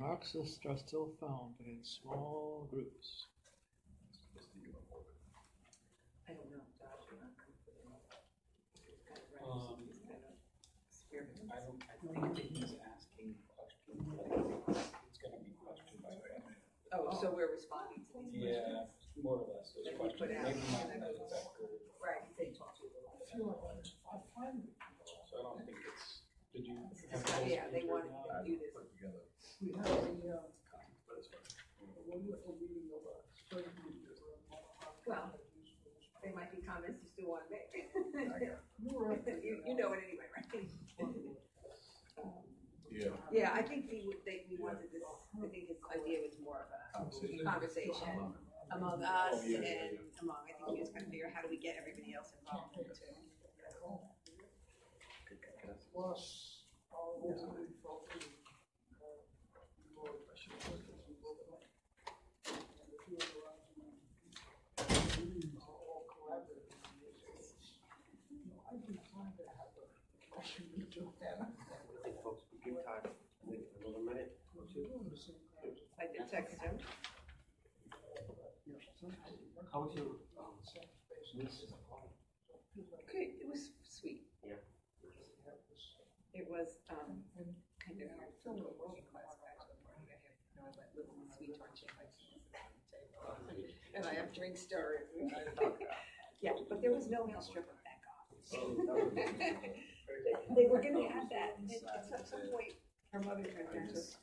Marxists are still found, but in small groups. I don't know, Josh. I think he's asking questions. It's going to be question by question. Oh, so we're responding to these questions? Yeah, more or less. Those questions. Maybe not exactly. Right, they talk to you a little bit. So I don't think it's. Did you? Yeah, they want to do this. We have a, Well, there might be comments you still want to make. you know it anyway, right? Yeah, I think we wanted this. I think his idea was more of a conversation among us and among. I think he was trying to figure out how do we get everybody else involved in it too. plus I did text him. How was your niece? Good. It was sweet. Yeah. It was kind of hard to working class back to the morning. I have little sweet torch and I have drink stirred. Yeah, but there was no mail stripper back off. They were going to have that at some point. Her mother turned around and said,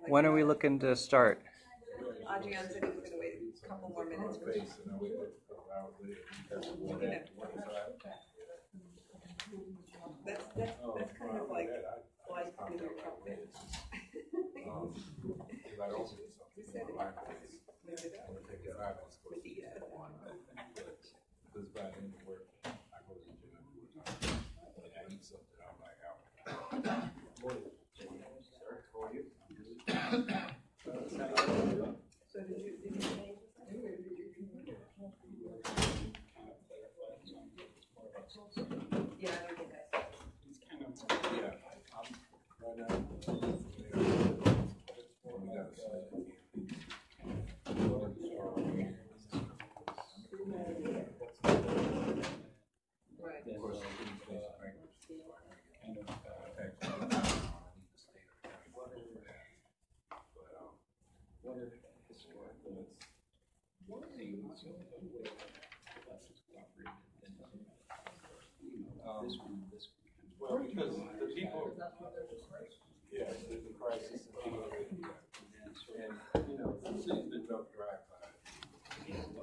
When are we looking to start? Ajamu said he was going to wait a couple more minutes. That's kind of like life with your trumpet. You said it. With the So did you say? Yeah, I don't think I said. It's kind of. Yeah. Right now. Right. Of course, well, because the people, yeah, the crisis, the people, and the city's been built dry by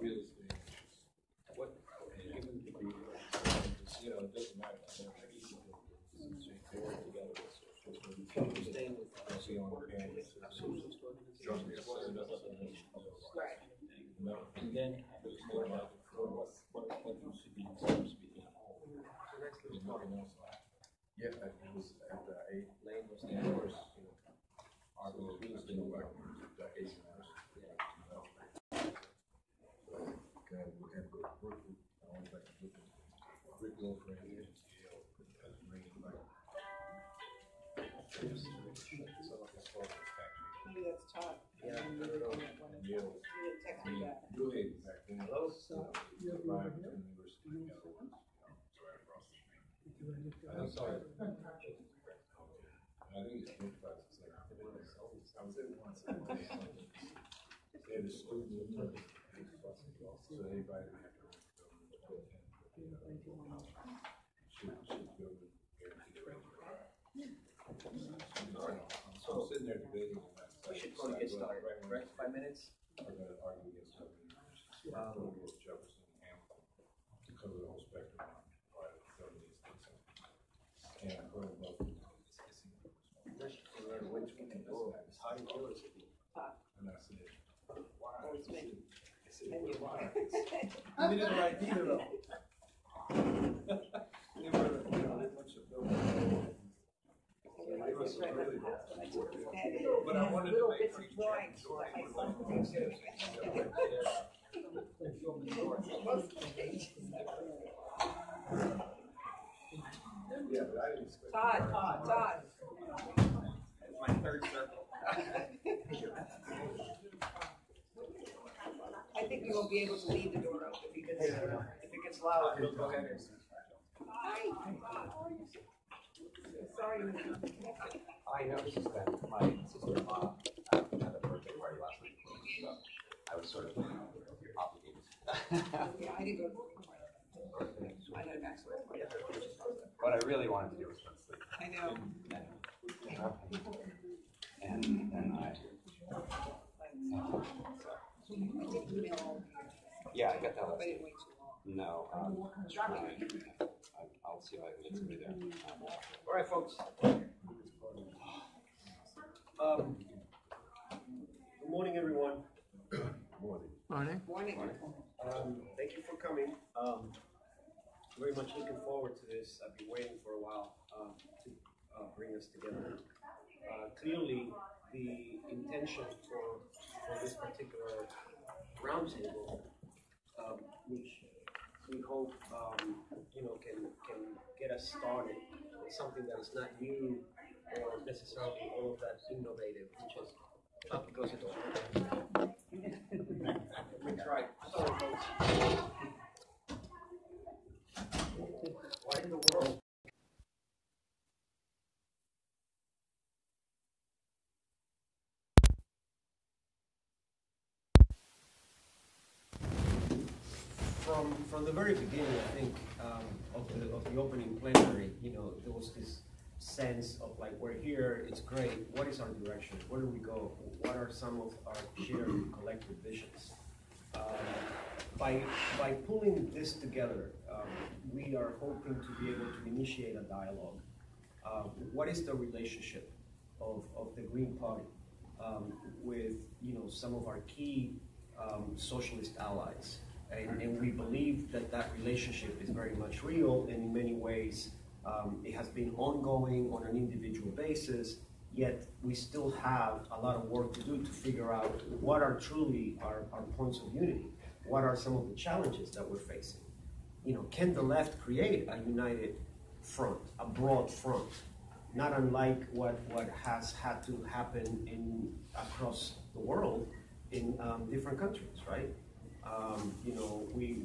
real estate. What? It doesn't matter. Staying with Right. And then there's more about what you should be supposed to be doing. There's nothing else. Yeah, it was at the 8 lane was the course. Our goal was to go back to the 8 hours. Okay, we had to go to Brooklyn. I went back to Brooklyn. Rick Lofred and Yale as bringing back. Maybe that's Todd. Yeah, You didn't text me back. Really, back then. Hello? Survived the university together. Right across the street. I'm sorry. I think it's 25 cents. I was there once. They had a student in Turkey. So anybody would have to go to 10. Should go to guaranteed rate. So I'm sitting there debating. We should go get started, right? 5 minutes? I'm going to argue against something. Against Jefferson and Hamilton to cover the whole spectrum on private government things. And I heard about the which we can do it. How do you do it? And I said, why? I said, why? We didn't write either though. They were, they went to build. It was really bad. But I wanted to make sure Todd. my won't be able to leave the door open because if it gets loud, it'll go ahead and. Hi. Sorry. I noticed that my sister-in-law had a birthday party last night, so I was sort of obligated. Yeah, I didn't go to the party. I had a bachelorette party. What I really wanted to do was go to sleep. I know. And I. I did email all Yeah, I got that but last I didn't night. wait too long. No, I'll see if I can get somebody there. All right, folks. Good morning, everyone. Morning. Morning. Thank you for coming. Very much looking forward to this. I've been waiting for a while to bring us together. Clearly, the intention for this particular roundtable, which we hope can get us started with something that is not new or necessarily all of that innovative, which is not because it's all. We tried. Sorry, folks. Why in the world? From the very beginning, I think of the opening plenary, there was this sense of like, we're here, it's great. What is our direction? Where do we go? What are some of our shared collective visions? By pulling this together, we are hoping to be able to initiate a dialogue. What is the relationship of the Green Party with some of our key socialist allies? And we believe that relationship is very much real, and in many ways it has been ongoing on an individual basis, yet we still have a lot of work to do to figure out what are truly our points of unity. What are some of the challenges that we're facing? Can the left create a united front, a broad front, not unlike what has had to happen across the world in different countries, right?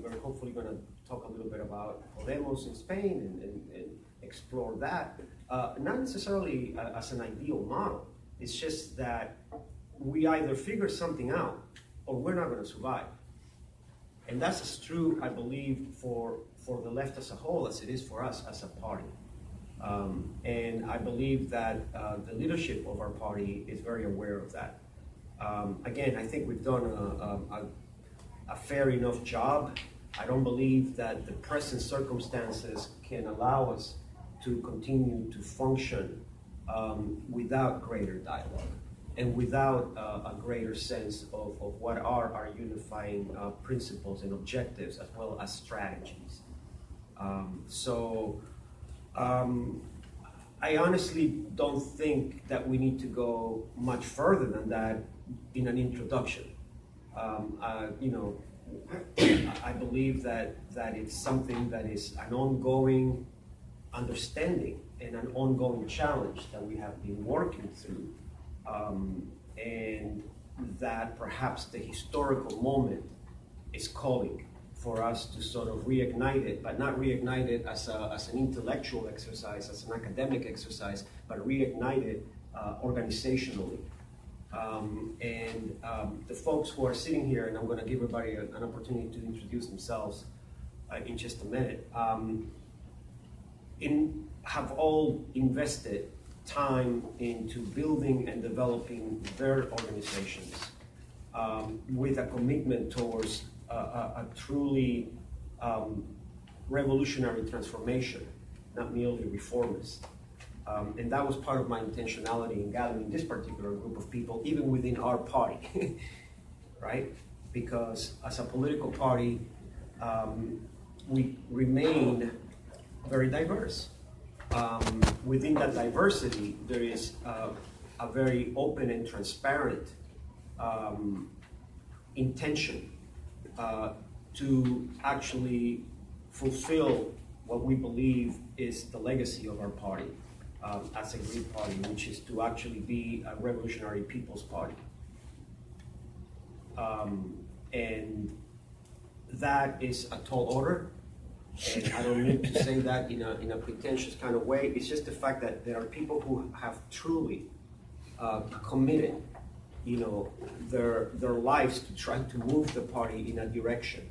We're hopefully going to talk a little bit about Podemos in Spain and explore that. Not necessarily as an ideal model. It's just that we either figure something out or we're not going to survive. And that's as true, I believe, for the left as a whole as it is for us as a party. And I believe that the leadership of our party is very aware of that. Again, I think we've done a fair enough job. I don't believe that the present circumstances can allow us to continue to function without greater dialogue and without a greater sense of what are our unifying principles and objectives as well as strategies. I honestly don't think that we need to go much further than that in an introduction. I believe that it's something that is an ongoing understanding and an ongoing challenge that we have been working through, and that perhaps the historical moment is calling for us to sort of reignite it, but not reignite it as an intellectual exercise, as an academic exercise, but reignite it organizationally. The folks who are sitting here, and I'm going to give everybody an opportunity to introduce themselves in just a minute, have all invested time into building and developing their organizations with a commitment towards a truly revolutionary transformation, not merely reformist. And that was part of my intentionality in gathering this particular group of people, even within our party, right? Because as a political party, we remain very diverse. Within that diversity, there is a very open and transparent intention to actually fulfill what we believe is the legacy of our party as a Green Party, which is to actually be a revolutionary people's party. And that is a tall order. And I don't mean to say that in a pretentious kind of way. It's just the fact that there are people who have truly committed, their lives to trying to move the party in a direction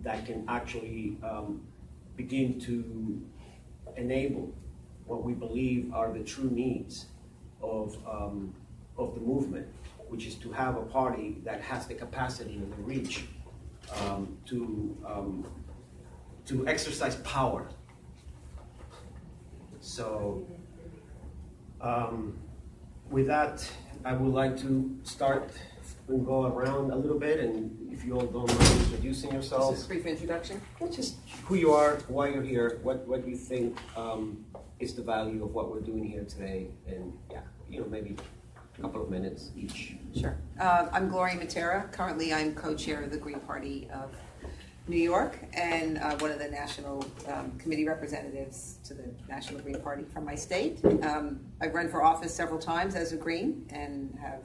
that can actually begin to enable what we believe are the true needs of the movement, which is to have a party that has the capacity and the reach to exercise power. So, with that, I would like to start and go around a little bit, and if you all don't mind introducing yourselves. Just a brief introduction. Just who you are, why you're here, what you think is the value of what we're doing here today, and maybe a couple of minutes each. Sure. I'm Gloria Matera. Currently, I'm co-chair of the Green Party of New York and one of the national committee representatives to the National Green Party from my state. I've run for office several times as a Green and have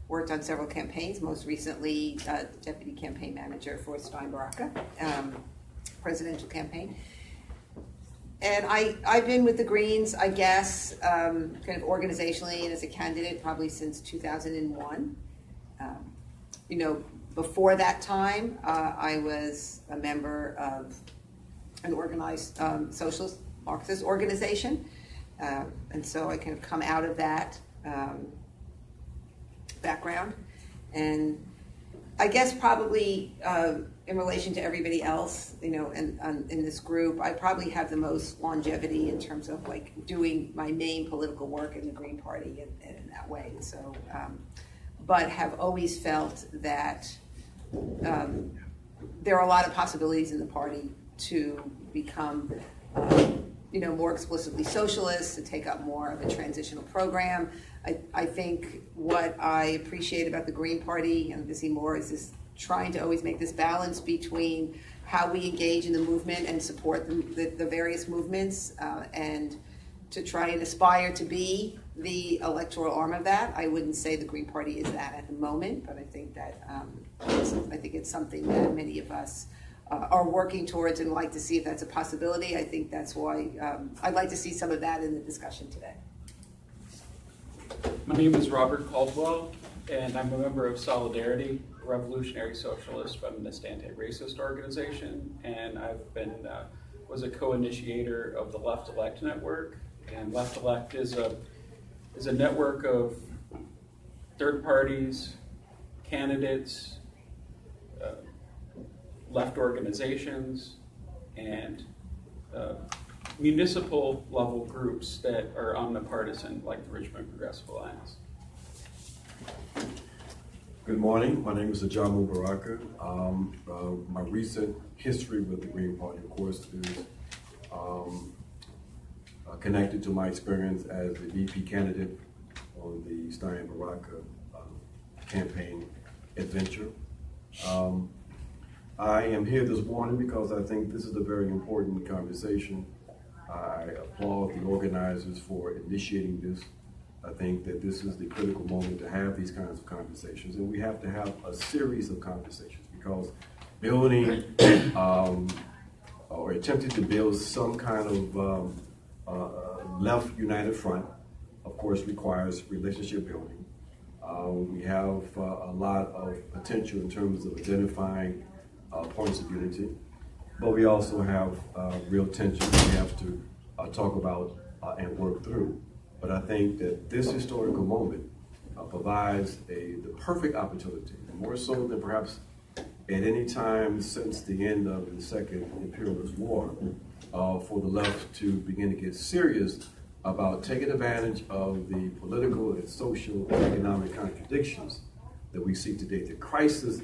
worked on several campaigns, most recently deputy campaign manager for Ajamu Baraka, presidential campaign. And I've been with the Greens, I guess, kind of organizationally and as a candidate probably since 2001. Before that time, I was a member of an organized socialist Marxist organization. And so I kind of come out of that background. And I guess probably in relation to everybody else, in this group, I probably have the most longevity in terms of like doing my main political work in the Green Party and in that way. So, but have always felt that there are a lot of possibilities in the party to become, more explicitly socialist, to take up more of a transitional program. I think what I appreciate about the Green Party and Busy Moore is this trying to always make this balance between how we engage in the movement and support the various movements and to try and aspire to be the electoral arm of that. I wouldn't say the Green Party is that at the moment, but I think that I think it's something that many of us are working towards and like to see if that's a possibility. I think that's why I'd like to see some of that in the discussion today. My name is Robert Caldwell, and I'm a member of Solidarity, a revolutionary socialist feminist anti-racist organization, and I've been was a co-initiator of the Left Elect Network. And Left Elect is a network of third parties, candidates, left organizations, and municipal level groups that are omnipartisan, like the Richmond Progressive Alliance. Good morning. My name is Ajamu Baraka. My recent history with the Green Party, of course, is connected to my experience as the VP candidate on the Stein Baraka campaign adventure. I am here this morning because I think this is a very important conversation. I applaud the organizers for initiating this. I think that this is the critical moment to have these kinds of conversations, and we have to have a series of conversations because building or attempting to build some kind of left united front, of course, requires relationship building. We have a lot of potential in terms of identifying points of unity, but we also have real tension we have to talk about and work through. But I think that this historical moment provides the perfect opportunity, more so than perhaps at any time since the end of the Second Imperialist War, for the left to begin to get serious about taking advantage of the political and social and economic contradictions that we see today, the crisis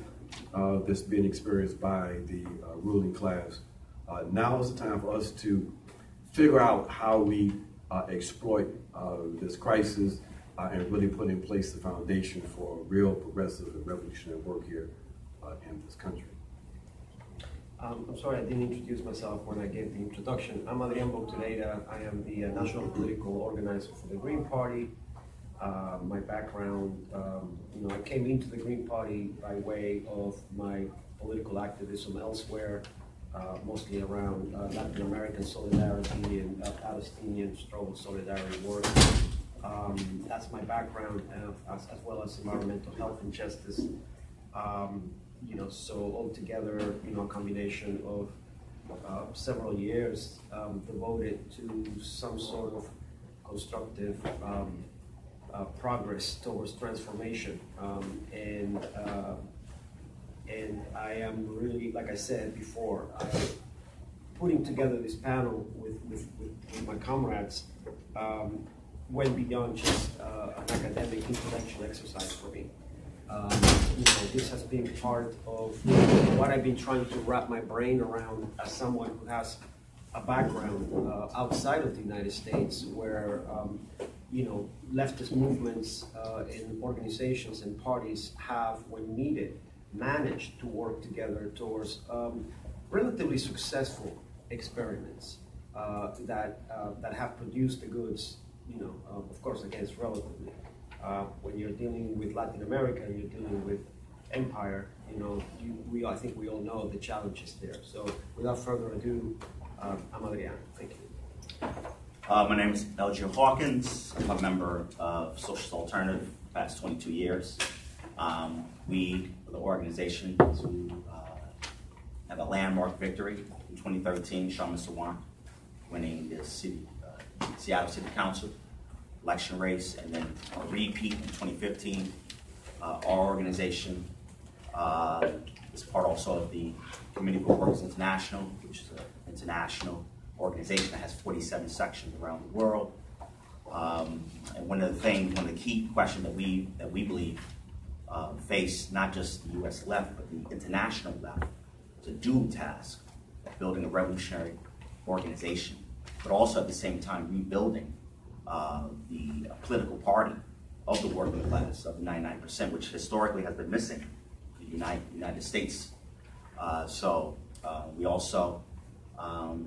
that's being experienced by the ruling class. Now is the time for us to figure out how we exploit this crisis and really put in place the foundation for real progressive and revolutionary work here in this country. I'm sorry I didn't introduce myself when I gave the introduction. I'm Adrian Boctoreda. I am the national political organizer for the Green Party. My background, I came into the Green Party by way of my political activism elsewhere, mostly around Latin American solidarity and Palestinian struggle solidarity work. That's my background, as well as environmental health and justice. So altogether, a combination of several years devoted to some sort of constructive progress towards transformation. And I am really, like I said before, putting together this panel with my comrades went beyond just an academic intellectual exercise for me. This has been part of what I've been trying to wrap my brain around as someone who has a background outside of the United States, where leftist movements and organizations and parties have, when needed, managed to work together towards relatively successful experiments that have produced the goods. Of course, again, it's relatively. When you're dealing with Latin America, you're dealing with empire. I think we all know the challenges there. So, without further ado, I'm Adrian. Thank you. My name is Ajamu Hawkins. I'm a member of Socialist Alternative for the past 22 years. We are the organization to have a landmark victory in 2013, Ajamu Baraka winning the Seattle City Council election race, and then a repeat in 2015. Our organization is part also of the Committee for Workers International, which is an international organization that has 47 sections around the world. And one of the key questions that we believe face not just the U.S. left, but the international left, is a dual task of building a revolutionary organization, but also at the same time rebuilding the political party of the working class, of the 99%, which historically has been missing in the United States. We also,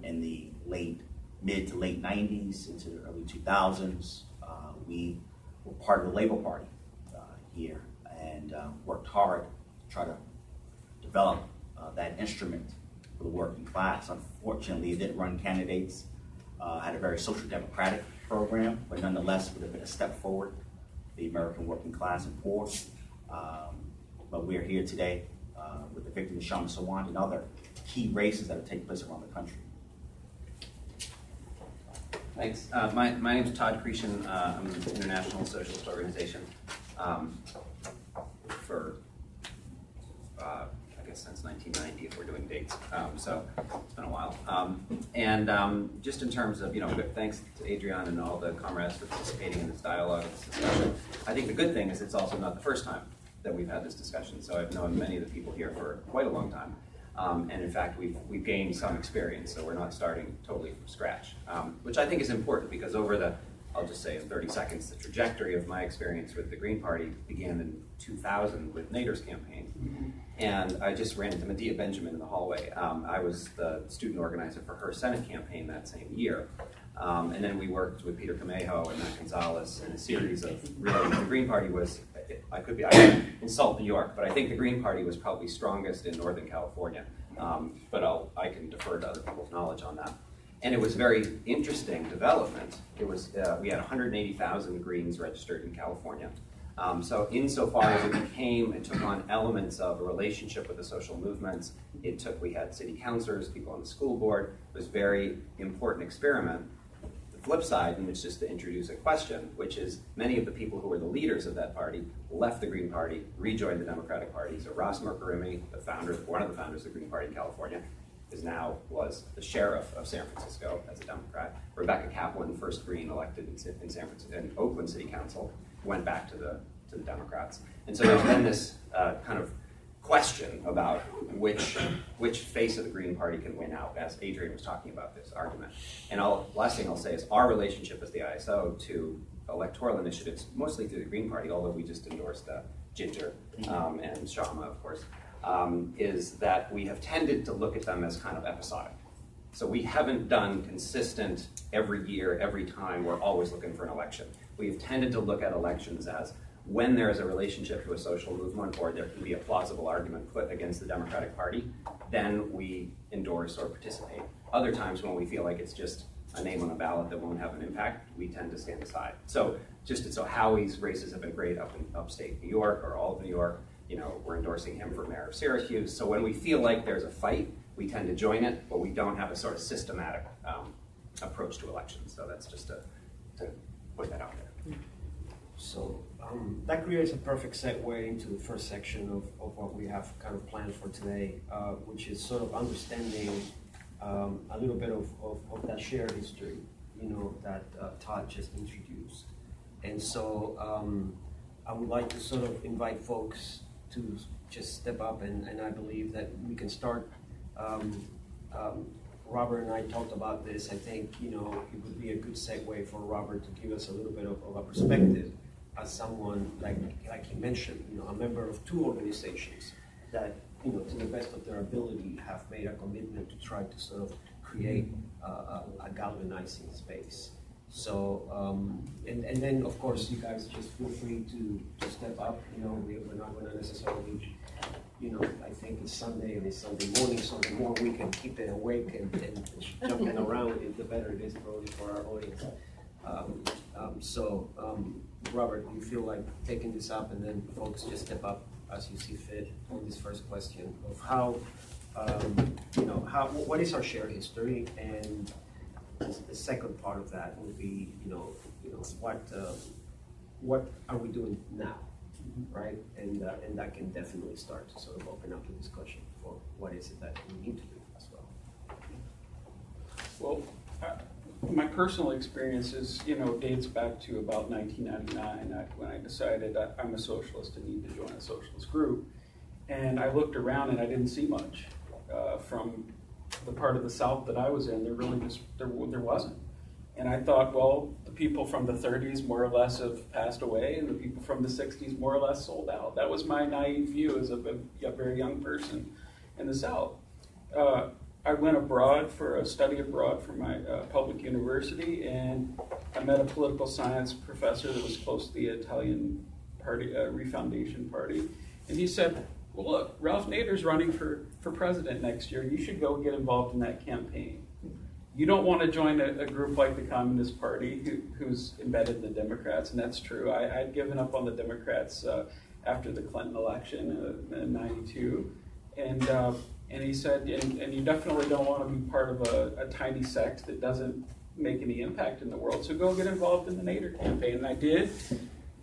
in the mid to late 90s into the early 2000s, we were part of the Labor Party here, and worked hard to try to develop that instrument for the working class. Unfortunately, it didn't run candidates, had a very social democratic program, but nonetheless would have been a step forward for the American working class and poor. But we're here today with the victory of Ajamu Baraka and other key races that have taken place around the country. Thanks. My name is Todd Cretion. I'm an international socialist organization for, I guess, since 1990, if we're doing dates. So it's been a while. Just in terms of, thanks to Adrian and all the comrades for participating in this dialogue and this discussion. I think the good thing is it's also not the first time that we've had this discussion. So I've known many of the people here for quite a long time. And in fact, we've gained some experience, so we're not starting totally from scratch, which I think is important because over the, I'll just say in 30 seconds, the trajectory of my experience with the Green Party began in 2000 with Nader's campaign. And I just ran into Medea Benjamin in the hallway. I was the student organizer for her Senate campaign that same year. And then we worked with Peter Camejo and Matt Gonzalez in a series of really, the Green Party was, I could insult New York, but I think the Green Party was probably strongest in Northern California. But I can defer to other people's knowledge on that. And it was very interesting development. It was, we had 180,000 Greens registered in California. So insofar as it became and took on elements of a relationship with the social movements, we had city councilors, people on the school board. It was a very important experiment. The flip side, and it's just to introduce a question, which is many of the people who were the leaders of that party left the Green Party, rejoined the Democratic Party. So Ross Mercury, one of the founders of the Green Party in California, was the sheriff of San Francisco as a Democrat. Rebecca Kaplan, first Green elected in San Francisco, in Oakland City Council, went back to the Democrats. And so there's been this kind of question about which face of the Green Party can win out, as Adrian was talking about this argument. And last thing I'll say is our relationship as the ISO to electoral initiatives, mostly through the Green Party, although we just endorsed Ginger and Shama, of course, is that we have tended to look at them as kind of episodic. So we haven't done consistent every year, every time, we're always looking for an election. We've tended to look at elections as when there is a relationship to a social movement or there can be a plausible argument put against the Democratic Party, then we endorse or participate. Other times when we feel like it's just a name on a ballot that won't have an impact, we tend to stand aside. So Howie's races have been great up in upstate New York or all of New York. You know, we're endorsing him for mayor of Syracuse. So when we feel like there's a fight, we tend to join it, but we don't have a sort of systematic approach to elections. So that's just to put that out there. So that creates a perfect segue into the first section of what we have kind of planned for today, which is sort of understanding a little bit of that shared history, you know, that Todd just introduced. And so I would like to sort of invite folks to just step up, and I believe that we can start. Robert and I talked about this. I think, you know, it would be a good segue for Robert to give us a little bit of a perspective as someone, like he mentioned, you know, a member of two organizations that, you know, to the best of their ability have made a commitment to try to sort of create a galvanizing space. So, and then of course you guys just feel free to step up. You know, we're not going to necessarily, you know, I think it's Sunday and it's Sunday morning, so the more we can keep it awake and jumping around, the better it is probably for our audience. Robert, do you feel like taking this up, and then folks just step up as you see fit on this first question of how, you know, what is our shared history, and the second part of that will be, you know, what are we doing now, right? And that can definitely start to sort of open up the discussion for what is it that we need to do as well. Well, my personal experiences, you know, dates back to about 1999 when I decided I'm a socialist and need to join a socialist group. And I looked around and I didn't see much from the part of the South that I was in. There really just, there wasn't. And I thought, well, the people from the 30s more or less have passed away, and the people from the 60s more or less sold out. That was my naive view as a very young person in the South. I went abroad for a study abroad for my public university, and I met a political science professor that was close to the Italian party, Refoundation Party, and he said, well, look, Ralph Nader's running for president next year. You should go get involved in that campaign. You don't want to join a group like the Communist Party who's embedded in the Democrats, and that's true. I'd given up on the Democrats after the Clinton election in '92, and he said, and you definitely don't want to be part of a tiny sect that doesn't make any impact in the world, so go get involved in the Nader campaign. And I did,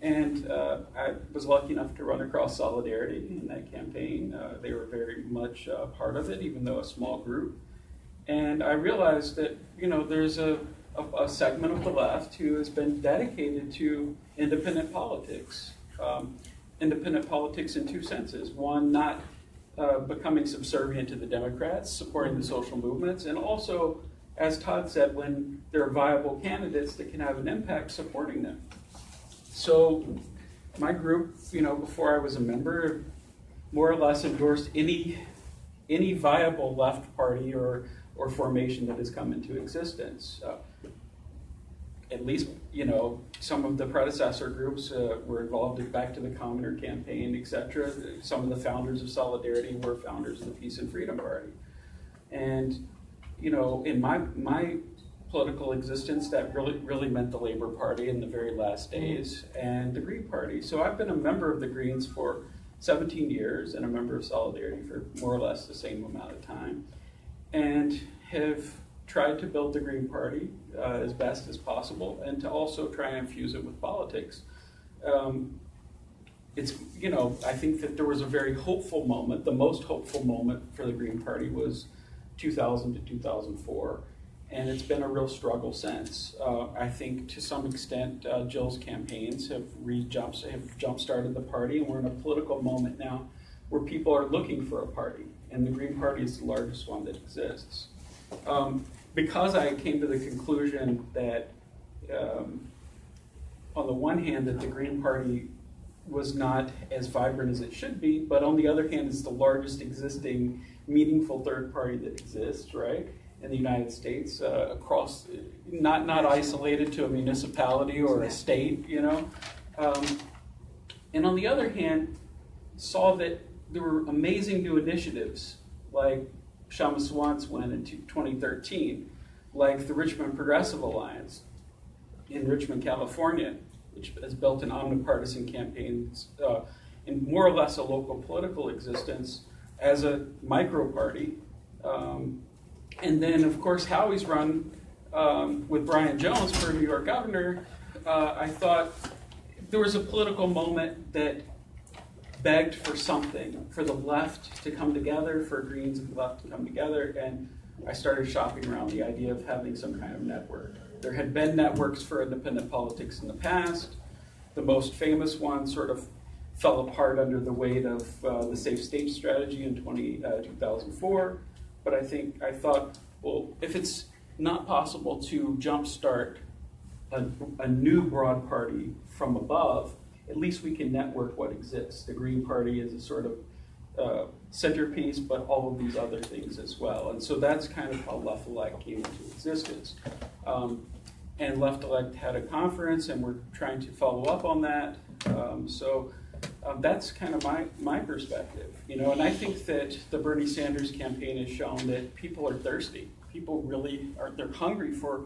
and I was lucky enough to run across Solidarity in that campaign. They were very much part of it, even though a small group. And I realized that, you know, there's a segment of the left who has been dedicated to independent politics. Independent politics in two senses. One, not becoming subservient to the Democrats, supporting the social movements, and also, as Todd said, when there are viable candidates that can have an impact, supporting them. So my group, you know, before I was a member, more or less endorsed any viable left party or formation that has come into existence. At least, you know, some of the predecessor groups were involved in Back to the Commoner campaign, etc. Some of the founders of Solidarity were founders of the Peace and Freedom Party. And, you know, in my political existence, that really meant the Labor Party in the very last days, and the Green Party. So I've been a member of the Greens for 17 years and a member of Solidarity for more or less the same amount of time, and have tried to build the Green Party as best as possible, and to also try and infuse it with politics. It's, you know, I think that there was a very hopeful moment. The most hopeful moment for the Green Party was 2000 to 2004, and it's been a real struggle since. I think to some extent Jill's campaigns have jump-started the party, and we're in a political moment now where people are looking for a party, and the Green Party is the largest one that exists. Because I came to the conclusion that, on the one hand, that the Green Party was not as vibrant as it should be, but on the other hand, it's the largest existing meaningful third party that exists, right, in the United States, across, not isolated to a municipality or a state, you know. And on the other hand, saw that there were amazing new initiatives, like Shama Swant's win in 2013, like the Richmond Progressive Alliance in Richmond, California, which has built an omnipartisan campaign in more or less a local political existence as a micro-party. And then, of course, Howie's run with Brian Jones for New York governor. I thought there was a political moment that begged for something, for the left to come together, for Greens and the left to come together, and I started shopping around the idea of having some kind of network. There had been networks for independent politics in the past. The most famous one sort of fell apart under the weight of the Safe State strategy in 2004, but I thought, well, if it's not possible to jumpstart a new broad party from above, at least we can network what exists. The Green Party is a sort of centerpiece, but all of these other things as well. And so that's kind of how Left Elect came into existence. And Left Elect had a conference, and we're trying to follow up on that. So that's kind of my perspective, And I think that the Bernie Sanders campaign has shown that people are thirsty. People really they're hungry for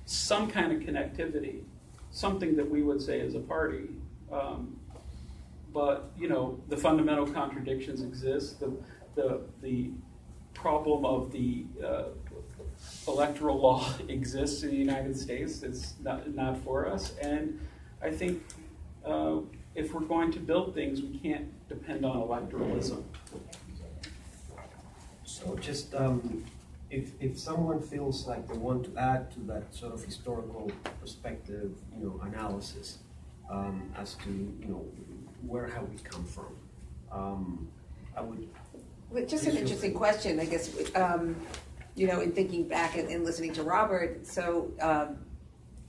some kind of connectivity, something that we would say is a party. But the fundamental contradictions exist. The problem of the electoral law exists in the United States. It's not for us. And I think if we're going to build things, we can't depend on electoralism. So just if someone feels like they want to add to that sort of historical perspective, analysis as to where have we come from, I would. But just an interesting question, I guess. In thinking back and listening to Robert, so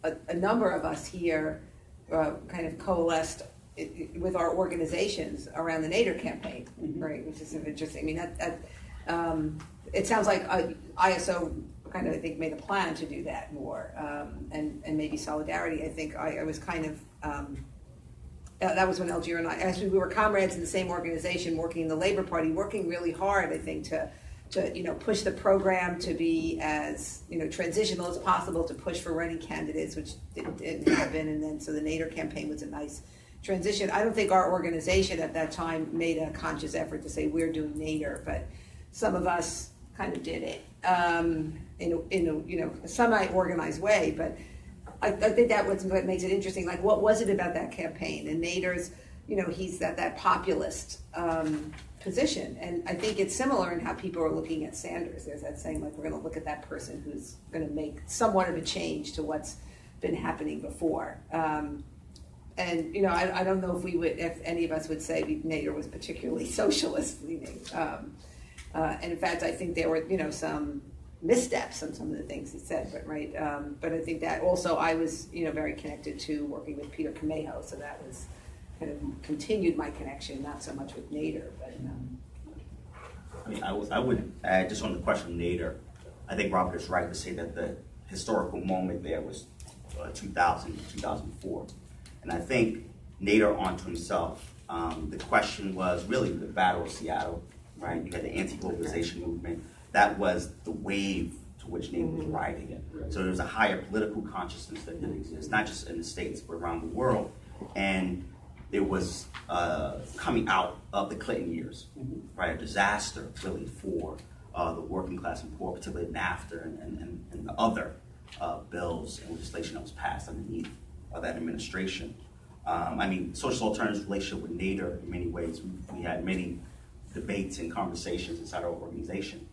a number of us here kind of coalesced with our organizations around the Nader campaign, right? Which is interesting. I mean, it sounds like ISO kind of, I think, made a plan to do that more, and maybe Solidarity. I think I was kind of. That was when Algier and I, actually, we were comrades in the same organization, working in the Labor Party, working really hard, I think, to push the program to be as transitional as possible, to push for running candidates, which didn't happen, and then so the Nader campaign was a nice transition. I don't think our organization at that time made a conscious effort to say we're doing Nader, but some of us kind of did it in a semi-organized way, but. I think that was what makes it interesting. Like, what was it about that campaign? And Nader's, he's that populist position. And I think it's similar in how people are looking at Sanders. There's that saying, like, we're going to look at that person who's going to make somewhat of a change to what's been happening before. And, I don't know if any of us would say Nader was particularly socialist leaning. And in fact, I think there were, some missteps on some of the things he said, but I think that also I was very connected to working with Peter Camejo, so that was kind of continued my connection, not so much with Nader, but I mean, I would add just on the question of Nader. I think Robert is right to say that the historical moment there was 2000, 2004, and I think Nader onto himself. The question was really the Battle of Seattle, right? You had the anti-globalization movement. That was the wave to which Nader was riding. So there was a higher political consciousness that did exist, not just in the States, but around the world. And it was coming out of the Clinton years, right? A disaster, really, for the working class and poor, particularly NAFTA and the other bills and legislation that was passed underneath that administration. I mean, Social Alternative's relationship with Nader, in many ways, we had many debates and conversations inside our organization.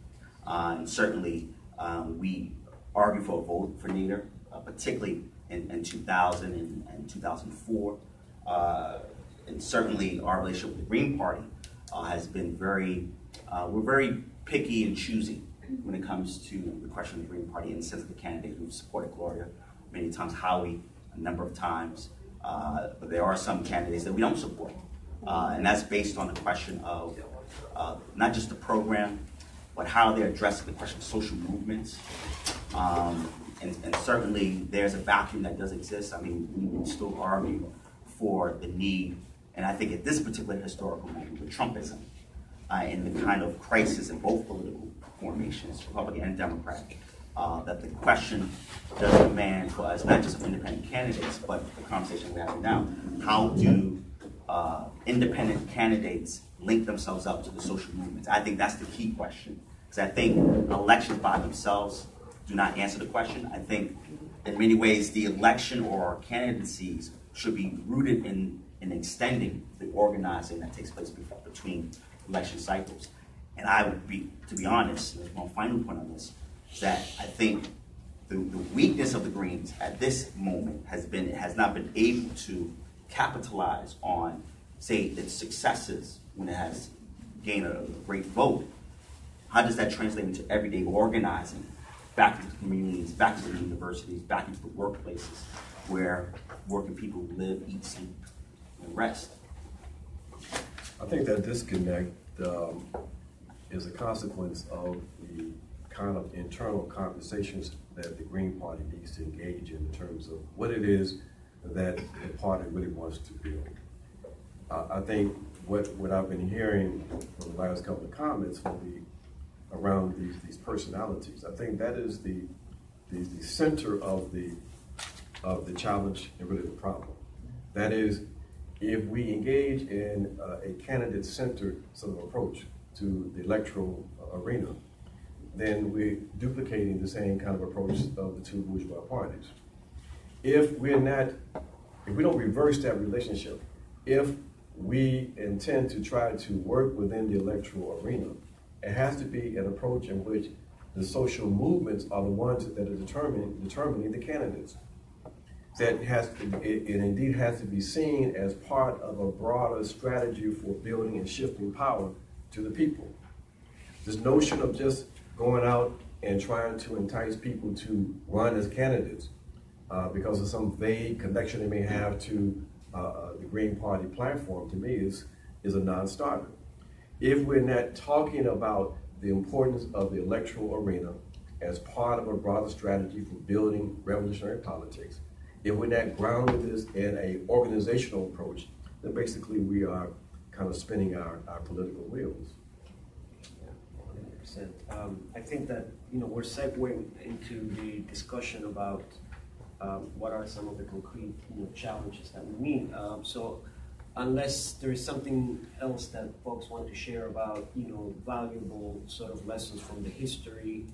And certainly, we argued for a vote for Nader, particularly in 2000 and 2004. And certainly, our relationship with the Green Party has been we're very picky and choosy when it comes to the question of the Green Party in the sense of the candidates. We've supported Gloria many times, Howie a number of times, but there are some candidates that we don't support. And that's based on the question of not just the program, but how they're addressing the question of social movements. And certainly there's a vacuum that does exist. I mean, we still argue for the need And I think at this particular historical moment with Trumpism and the kind of crisis in both political formations, Republican and Democrat, that the question does demand for us, not just of independent candidates, but the conversation we're having now, how do independent candidates link themselves up to the social movements? I think that's the key question. Because I think elections by themselves do not answer the question. I think in many ways the election or our candidacies should be rooted in extending the organizing that takes place between election cycles. And I would be, to be honest, there's my final point on this, is that I think the weakness of the Greens at this moment has not been able to capitalize on, say, its successes when it has gained a great vote. How does that translate into everyday organizing back into the communities, back into the universities, back into the workplaces where working people live, eat, sleep, and rest? I think that disconnect is a consequence of the kind of internal conversations that the Green Party needs to engage in terms of what it is that the party really wants to build. I think what I've been hearing from the last couple of comments will be around these personalities. I think that is the center of the challenge and really the problem. That is, if we engage in a candidate-centered sort of approach to the electoral arena, then we're duplicating the same kind of approach of the two bourgeois parties. If we don't reverse that relationship, if we intend to try to work within the electoral arena, it has to be an approach in which the social movements are the ones that are determining the candidates. That it indeed has to be seen as part of a broader strategy for building and shifting power to the people. This notion of just going out and trying to entice people to run as candidates because of some vague connection they may have to the Green Party platform, to me is a non-starter. If we're not talking about the importance of the electoral arena as part of a broader strategy for building revolutionary politics, if we're not grounded this in an organizational approach, then basically we are kind of spinning our political wheels. Yeah, 100%. I think that we're segueing into the discussion about what are some of the concrete challenges that we meet. So unless there is something else that folks want to share about valuable sort of lessons from the history,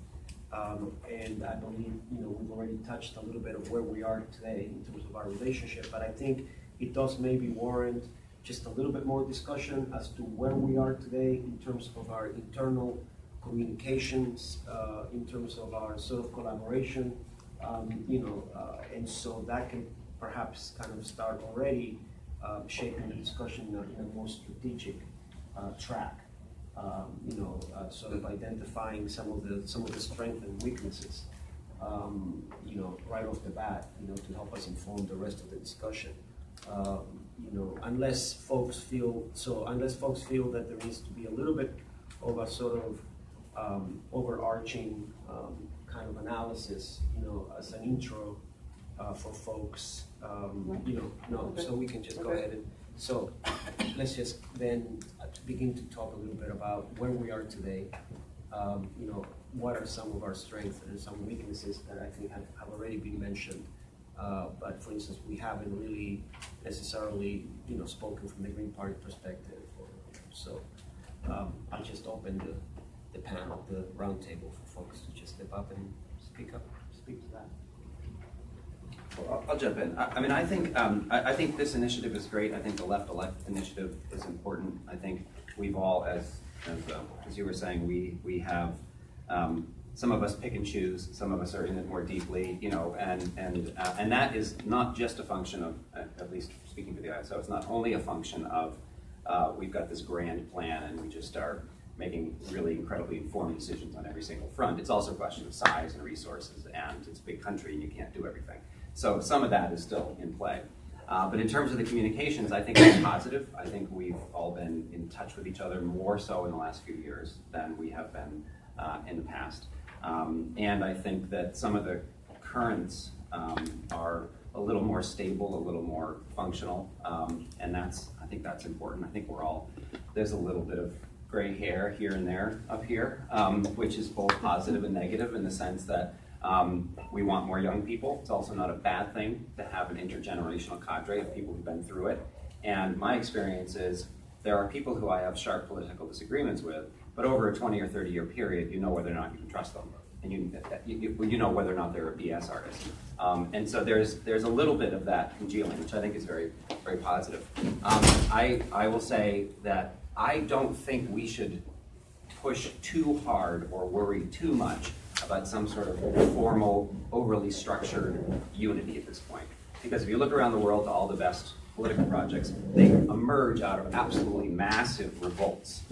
and I believe we've already touched a little bit of where we are today in terms of our relationship, but I think it does maybe warrant just a little bit more discussion as to where we are today in terms of our internal communications, in terms of our sort of collaboration, and so that can perhaps kind of start already shaping the discussion in a more strategic track. Sort of identifying some of the strengths and weaknesses, right off the bat, to help us inform the rest of the discussion. Unless folks feel that there needs to be a little bit of a sort of overarching kind of analysis, as an intro for folks, so we can just go ahead and. So let's just then begin to talk a little bit about where we are today. What are some of our strengths and some weaknesses that I think have already been mentioned. But for instance, we haven't really necessarily, spoken from the Green Party perspective. So I'll just open the panel, the roundtable for folks to just step up and speak to that. Well, I'll jump in. I think this initiative is great. I think the Left Elect initiative is important. I think we've all, as you were saying, we have some of us pick and choose. Some of us are in it more deeply, and that is not just a function of, at least speaking for the ISO, it's not only a function of we've got this grand plan and we just are making really incredibly informed decisions on every single front. It's also a question of size and resources, and it's a big country and you can't do everything. So some of that is still in play. But in terms of the communications, I think it's positive. I think we've all been in touch with each other more so in the last few years than we have been in the past. And I think that some of the currents are a little more stable, a little more functional, and I think that's important. I think there's a little bit of gray hair here and there up here, which is both positive and negative in the sense that we want more young people. It's also not a bad thing to have an intergenerational cadre of people who've been through it. And my experience is there are people who I have sharp political disagreements with, but over a 20 or 30-year period, you know whether or not you can trust them. And you know whether or not they're a BS artist. And so there's a little bit of that congealing, which I think is very, very positive. I will say that I don't think we should push too hard or worry too much about some sort of formal, overly structured unity at this point. Because if you look around the world to all the best political projects, they emerge out of absolutely massive revolts.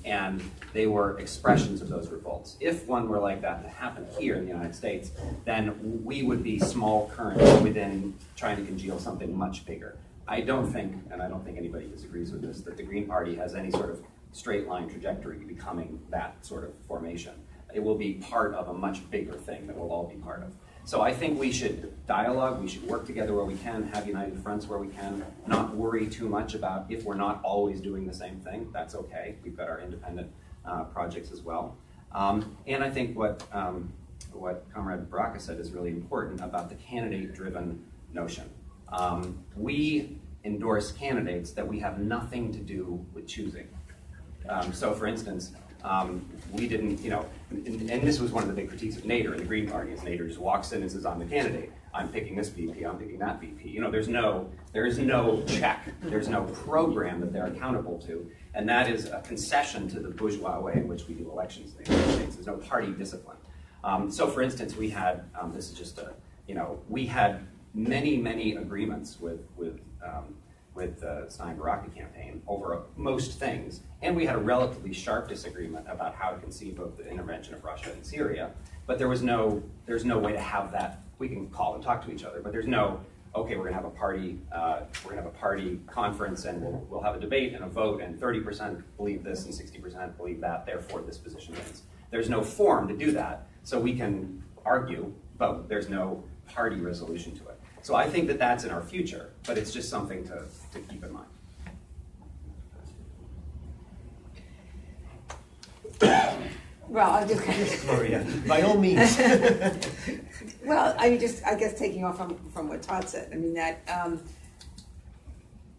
And they were expressions of those revolts. If one were like that to happen here in the United States, then we would be small currents within trying to congeal something much bigger. I don't think, and I don't think anybody disagrees with this, that the Green Party has any sort of straight line trajectory to becoming that sort of formation. It will be part of a much bigger thing that we'll all be part of. So I think we should dialogue, we should work together where we can, have united fronts where we can, not worry too much about if we're not always doing the same thing. That's okay. We've got our independent projects as well. And I think what Comrade Baraka said is really important about the candidate-driven notion. We endorse candidates that we have nothing to do with choosing. So for instance, we didn't, and this was one of the big critiques of Nader and the Green Party, is Nader just walks in and says, I'm the candidate. I'm picking this VP, I'm picking that VP. There is no check, there's no program that they're accountable to, and that is a concession to the bourgeois way in which we do elections in the United States. There's no party discipline. So for instance, we had, this is just we had many agreements with the Stein-Baraka campaign over most things, and we had a relatively sharp disagreement about how to conceive of the intervention of Russia in Syria. But there's no way to have that. We can call and talk to each other, but there's no, okay, we're going to have a party conference, and we'll have a debate and a vote, and 30% believe this and 60% believe that. Therefore, this position wins. There's no forum to do that, so we can argue, but there's no party resolution to it. So I think that that's in our future, but it's just something to keep in mind. Well, I just kind of... Maria, by all means. Well, I guess taking off from what Todd said, I mean that,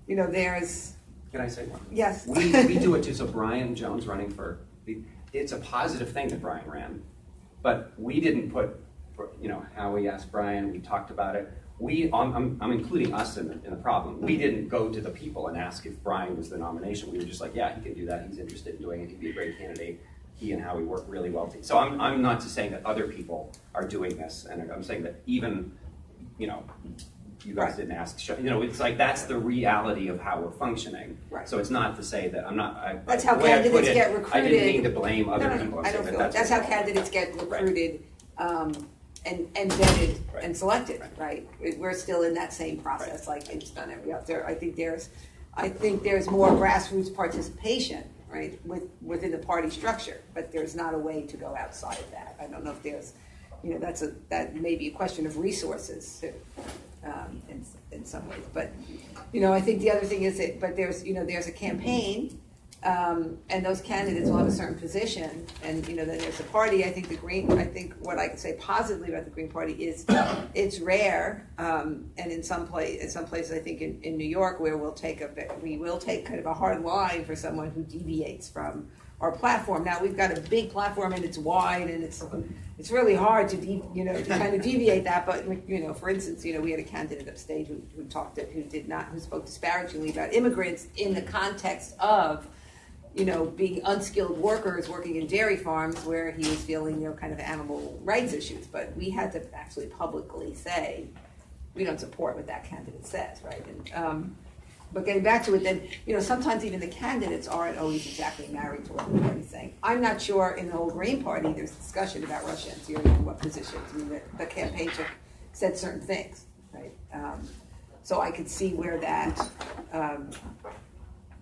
there's... Can I say one? Yes. We do it too. So Brian Jones running for... It's a positive thing that Brian ran, but we didn't put, how we asked Brian, we talked about it. I'm including us in the problem. We didn't go to the people and ask if Brian was the nomination. We were just like, yeah, he can do that. He's interested in doing it. He'd be a great candidate. He and Howie work really well together. So I'm not just saying that other people are doing this, and I'm saying that even, you guys didn't ask. It's like that's the reality of how we're functioning. Right. So it's not to say that I'm not. That's how candidates get recruited. I didn't mean to blame other people. I don't feel that. That's how candidates get recruited. Right. And vetted and selected, right? We're still in that same process, like it's done every other. I think there's more grassroots participation, right, within the party structure, but there's not a way to go outside of that. I don't know if there's, that may be a question of resources too, in some ways. But I think the other thing is that, there's a campaign. And those candidates will have a certain position, and then there's a party. I think what I can say positively about the Green Party is it's rare, and in some places I think in New York where we will take kind of a hard line for someone who deviates from our platform. Now we've got a big platform and it's wide and it's really hard to kind of deviate that. But for instance, we had a candidate upstate who spoke disparagingly about immigrants in the context of being unskilled workers working in dairy farms where he was feeling, kind of animal rights issues. But we had to actually publicly say, we don't support what that candidate says, right? And, but getting back to it, then, sometimes even the candidates aren't always exactly married to what the party's saying. I'm not sure in the whole Green Party there's discussion about Russia and Syria and what positions. I mean, the campaign said certain things, right? So I could see where that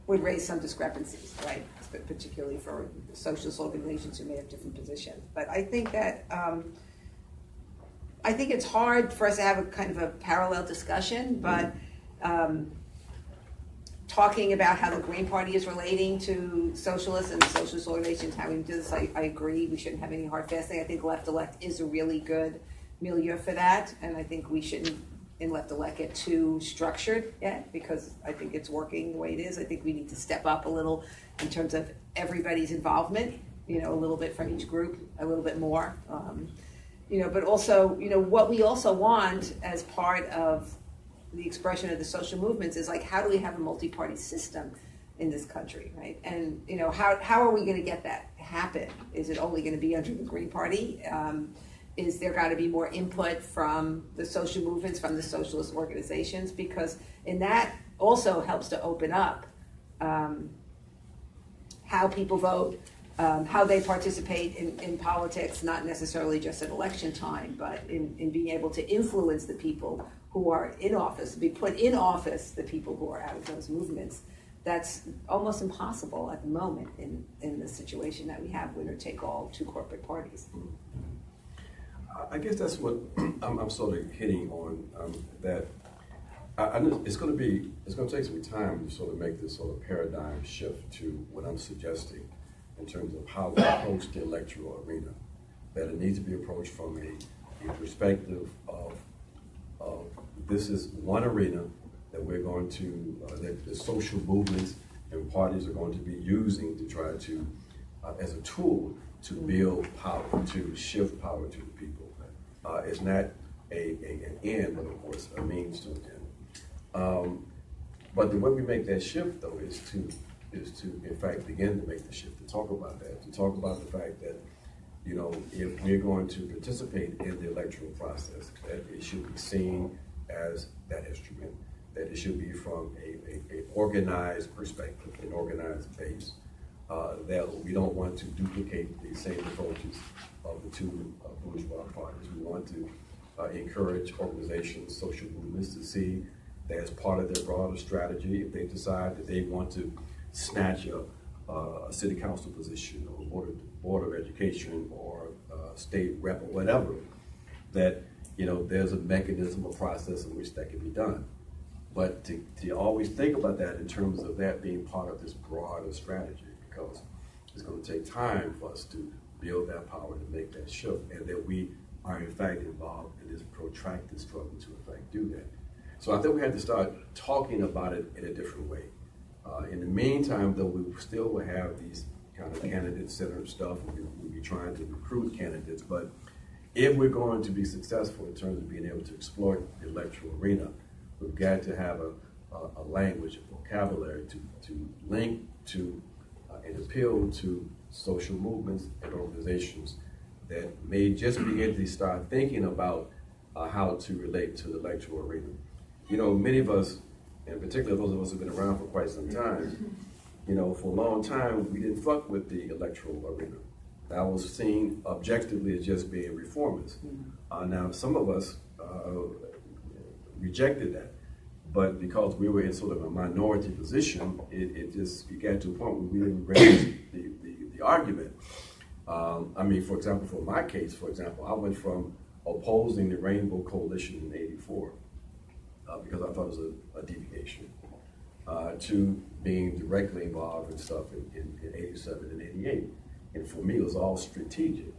would raise some discrepancies, right? Particularly for socialist organizations who may have different positions. But I think that I think it's hard for us to have a kind of a parallel discussion, but talking about how the Green Party is relating to socialists and socialist organizations, how we do this, I agree. We shouldn't have any hard fast thing. I think left-elect is a really good milieu for that, and I think we shouldn't in left-elect get too structured yet, because I think it's working the way it is. I think we need to step up a little in terms of everybody's involvement, you know, a little bit from each group, a little bit more. You know, but also, you know, what we also want as part of the expression of the social movements is like, how do we have a multi-party system in this country, right? And, you know, how are we going to get that happen? Is it only going to be under the Green Party? Is there got to be more input from the social movements, from the socialist organizations? Because in that also helps to open up how people vote, how they participate in politics, not necessarily just at election time, but in being able to influence the people who are in office, be put in office, the people who are out of those movements. That's almost impossible at the moment in the situation that we have, winner take all, two corporate parties. I guess that's what I'm sort of hitting on, that I know it's going to take some time to sort of make this sort of paradigm shift to what I'm suggesting in terms of how we approach the electoral arena, that it needs to be approached from a perspective of this is one arena that we're going to, that the social movements and parties are going to be using to try to, as a tool to build power, to shift power to the people. It's not an end, but of course a means to an end. But the way we make that shift, though, is to in fact begin to make the shift, to talk about that, to talk about the fact that, you know, if we're going to participate in the electoral process, that it should be seen as that instrument, that it should be from a organized perspective, an organized base, that we don't want to duplicate the same approaches of the two bourgeois parties. We want to encourage organizations, social movements to see that as part of their broader strategy, if they decide that they want to snatch a city council position or board of education or state rep or whatever, that, you know, there's a mechanism or process in which that can be done. But to always think about that in terms of that being part of this broader strategy, because it's going to take time for us to build that power to make that shift, and that we are in fact involved in this protracted struggle to in fact do that. So I think we have to start talking about it in a different way. In the meantime, though, we still will have these kind of candidate-centered stuff. We'll be trying to recruit candidates, but if we're going to be successful in terms of being able to exploit the electoral arena, we've got to have a language, a vocabulary to link to and appeal to social movements and organizations that may just begin to start thinking about how to relate to the electoral arena. You know, many of us, and particularly those of us who have been around for quite some time, you know, for a long time, we didn't fuck with the electoral arena. That was seen objectively as just being reformist. Now, some of us rejected that, but because we were in sort of a minority position, it got to a point where we didn't raise the argument. I mean, for example, for my case, I went from opposing the Rainbow Coalition in '84, because I thought it was a deviation, to being directly involved in stuff in '87 and '88. And for me, it was all strategic.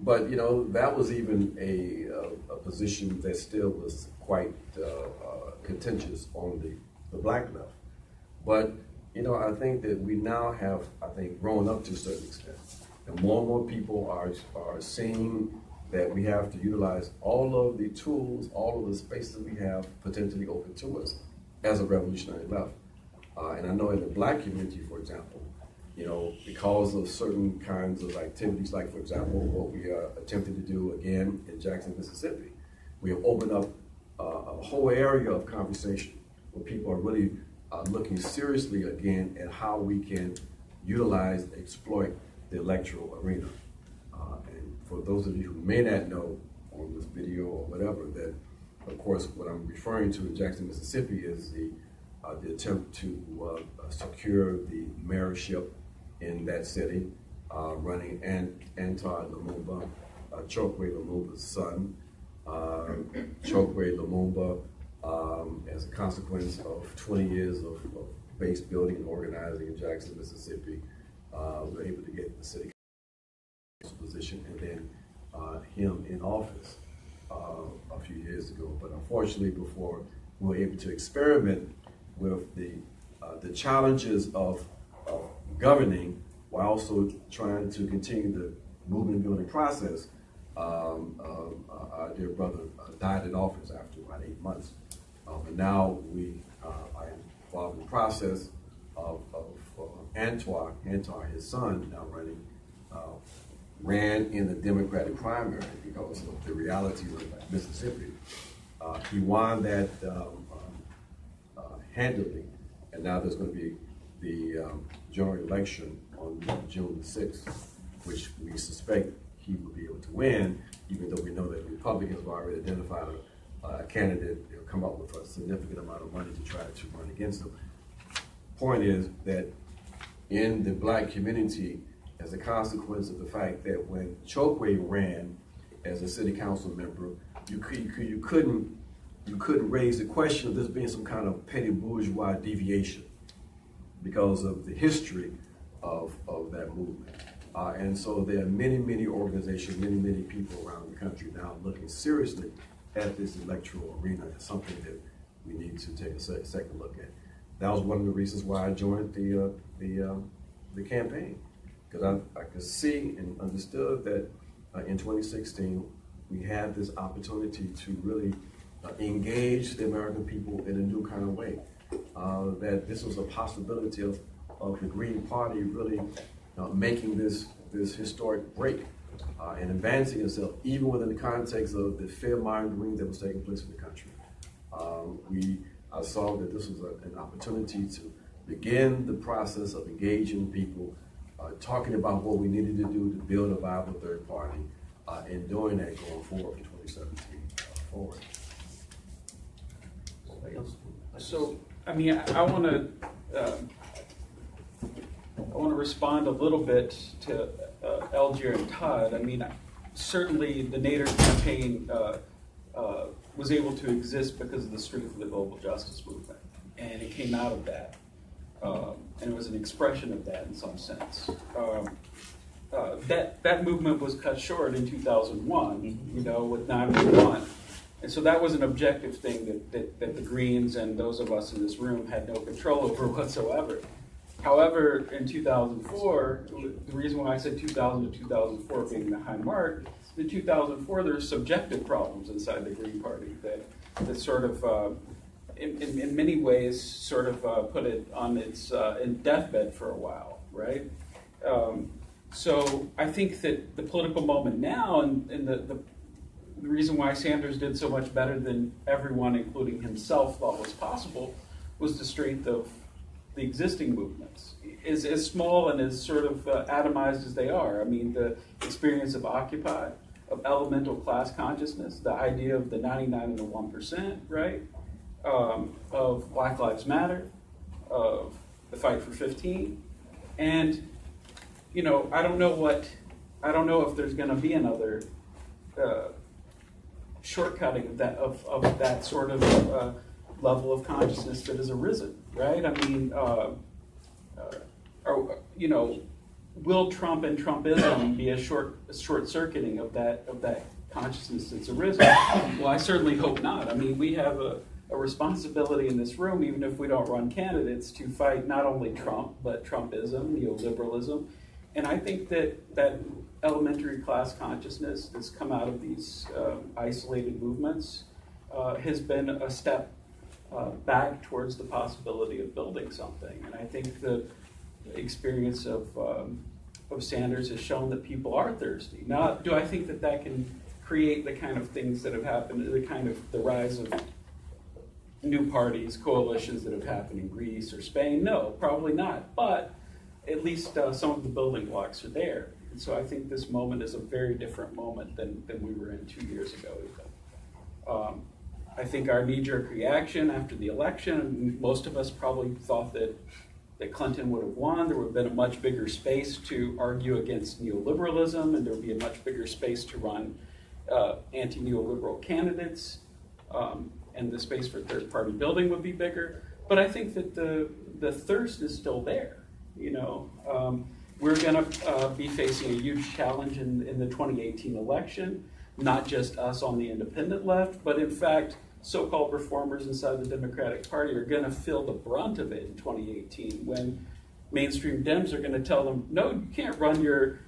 But you know, that was even a position that still was quite contentious on the black left. But you know, I think that we now have, grown up to a certain extent, and more people are seeing that we have to utilize all of the tools, all of the spaces we have potentially open to us as a revolutionary left. And I know in the black community, for example, you know, because of certain kinds of activities, like, for example, what we are attempting to do again in Jackson, Mississippi, we have opened up a whole area of conversation where people are really looking seriously again at how we can utilize, exploit the electoral arena. And for those of you who may not know on this video or whatever, that of course what I'm referring to in Jackson, Mississippi is the attempt to secure the mayorship in that city running Anton Lumumba, Chokwe Lumumba's son. Chokwe Lumumba, as a consequence of 20 years of base building and organizing in Jackson, Mississippi, we were able to get the city council position and then him in office a few years ago. But unfortunately, before we were able to experiment with the challenges of governing while also trying to continue the movement building process, our dear brother died in office after about 8 months. And now we are involved in the process of Antoine, his son, now ran in the Democratic primary because of the realities of Mississippi. He won that handily, and now there's going to be the general election on June 6th, which we suspect he will be able to win, even though we know that Republicans have already identified a candidate. They'll come up with a significant amount of money to try to run against him. Point is that in the black community, as a consequence of the fact that when Chokwe ran as a city council member, you couldn't raise the question of this being some kind of petty bourgeois deviation because of the history of that movement. And so there are many organizations, many people around the country now looking seriously at this electoral arena as something that we need to take a second look at. That was one of the reasons why I joined the campaign, because I could see and understood that in 2016 we had this opportunity to really engage the American people in a new kind of way. That this was a possibility of the Green Party really making this historic break and advancing itself, even within the context of the fear-mongering that was taking place in the country. I saw that this was an opportunity to begin the process of engaging people, talking about what we needed to do to build a viable third party, and doing that going forward from 2017 forward. So, I mean, I want to respond a little bit to Algier and Todd. I mean, certainly the Nader campaign was able to exist because of the strength of the global justice movement, and it came out of that, and it was an expression of that in some sense. That movement was cut short in 2001, with 9/11. And so that was an objective thing that the Greens and those of us in this room had no control over whatsoever. However, in 2004, the reason why I said 2000 to 2004 being the high mark, in 2004 there's subjective problems inside the Green Party that sort of, in many ways, sort of put it on its in deathbed for a while, right? So I think that the political moment now and the reason why Sanders did so much better than everyone, including himself, thought was possible was the strength of the existing movements. As small and as sort of atomized as they are. I mean, the experience of Occupy, of elemental class consciousness, the idea of the 99 and the 1%, right? Of Black Lives Matter, of the fight for 15. And, I don't know if there's going to be another shortcutting of that sort of level of consciousness that has arisen, right? I mean, will Trump and Trumpism be a short circuiting of that consciousness that's arisen? Well, I certainly hope not. I mean, we have a responsibility in this room, even if we don't run candidates, to fight not only Trump, but Trumpism, neoliberalism. And I think that elementary class consciousness that's come out of these isolated movements has been a step back towards the possibility of building something. And I think the experience of Sanders has shown that people are thirsty. Now, do I think that can create the kind of things that have happened, the rise of new parties, coalitions that have happened in Greece or Spain? No, probably not. But at least some of the building blocks are there. And so I think this moment is a very different moment than we were in 2 years ago even. I think our knee-jerk reaction after the election, most of us probably thought that that Clinton would have won. There would have been a much bigger space to argue against neoliberalism, and there would be a much bigger space to run anti-neoliberal candidates, and the space for third-party building would be bigger. But I think that the thirst is still there. You know, we're going to be facing a huge challenge in the 2018 election, not just us on the independent left, but in fact, so-called reformers inside the Democratic Party are going to feel the brunt of it in 2018 when mainstream Dems are going to tell them, no, you can't run your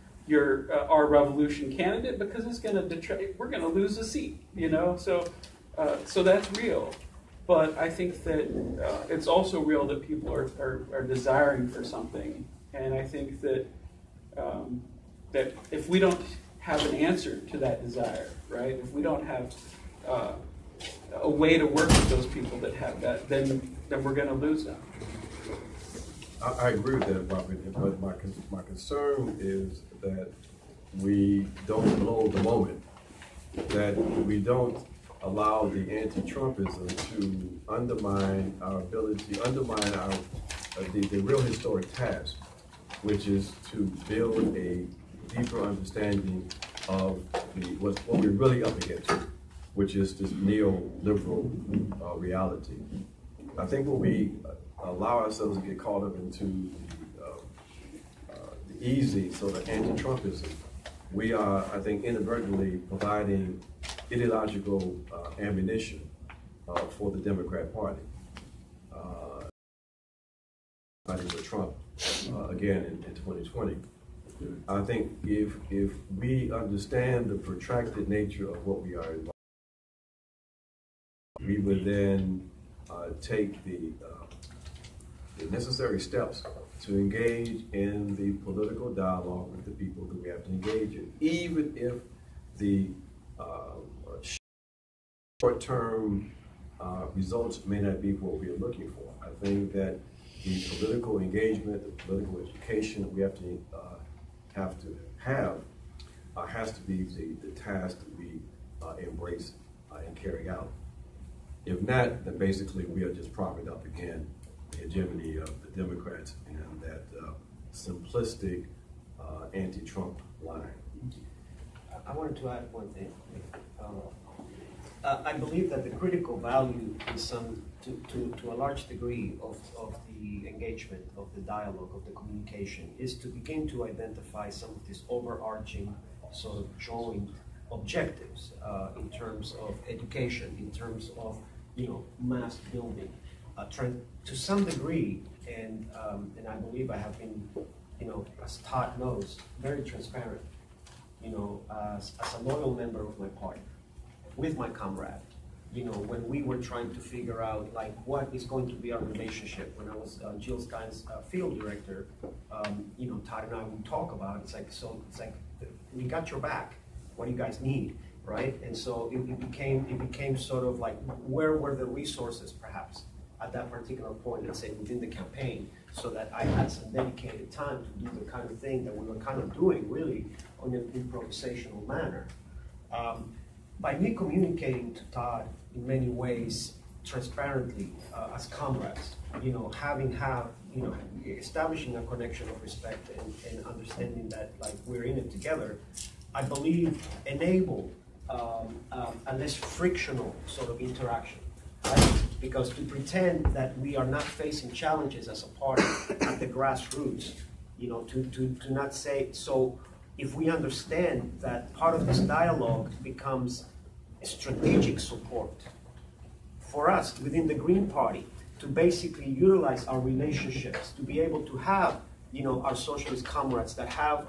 our revolution candidate because it's going to we're going to lose a seat, you know. So that's real. But I think that it's also real that people are desiring for something, and I think that that if we don't have an answer to that desire, right? If we don't have a way to work with those people that have that, then we're going to lose them. I agree with that, Robert, but my concern is that we don't blow the moment, that we don't allow the anti-Trumpism to undermine our ability, undermine our the real historic task, which is to build a deeper understanding of what we're really up against, which is this neoliberal reality. I think when we allow ourselves to get caught up into the easy sort of anti-Trumpism, we are, I think, inadvertently providing ideological ammunition for the Democrat Party. Fighting with Trump again in 2020. I think if we understand the protracted nature of what we are involved in, we would then take the necessary steps to engage in the political dialogue with the people that we have to engage in, even if the short-term results may not be what we are looking for. I think that the political engagement, the political education that we have to have has to be the task that we embrace and carry out. If not, then basically we are just propping up again the hegemony of the Democrats and that simplistic anti-Trump line. I wanted to add one thing. I believe that the critical value is to a large degree of the engagement, of the dialogue, of the communication, is to begin to identify some of these overarching sort of joint objectives in terms of education, in terms of mass building. To some degree, and I believe I have been, as Todd knows, very transparent, as a loyal member of my party, with my comrade, when we were trying to figure out like what is going to be our relationship. When I was Jill Stein's field director, Todd and I would talk about it's like we got your back. What do you guys need, right? And so it became sort of like where were the resources perhaps at that particular point, let's say within the campaign, so that I had some dedicated time to do the kind of thing that we were kind of doing really on an improvisational manner. By me communicating to Todd in many ways transparently as comrades, establishing a connection of respect and understanding that like we're in it together, I believe enabled a less frictional sort of interaction. Right? Because to pretend that we are not facing challenges as a party at the grassroots, to not say, so if we understand that part of this dialogue becomes strategic support for us within the Green Party to basically utilize our relationships, to be able to have, our socialist comrades that have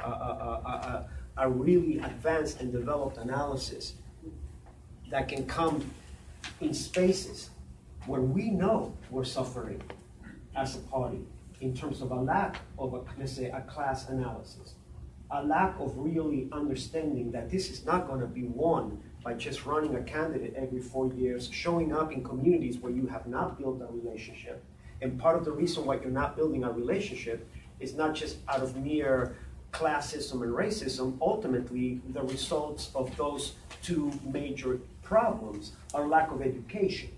a really advanced and developed analysis that can come in spaces where we know we're suffering as a party in terms of a lack of, let's say, a class analysis, a lack of really understanding that this is not going to be won by just running a candidate every 4 years, showing up in communities where you have not built a relationship. And part of the reason why you're not building a relationship is not just out of mere classism and racism. Ultimately, the results of those two major problems are lack of education,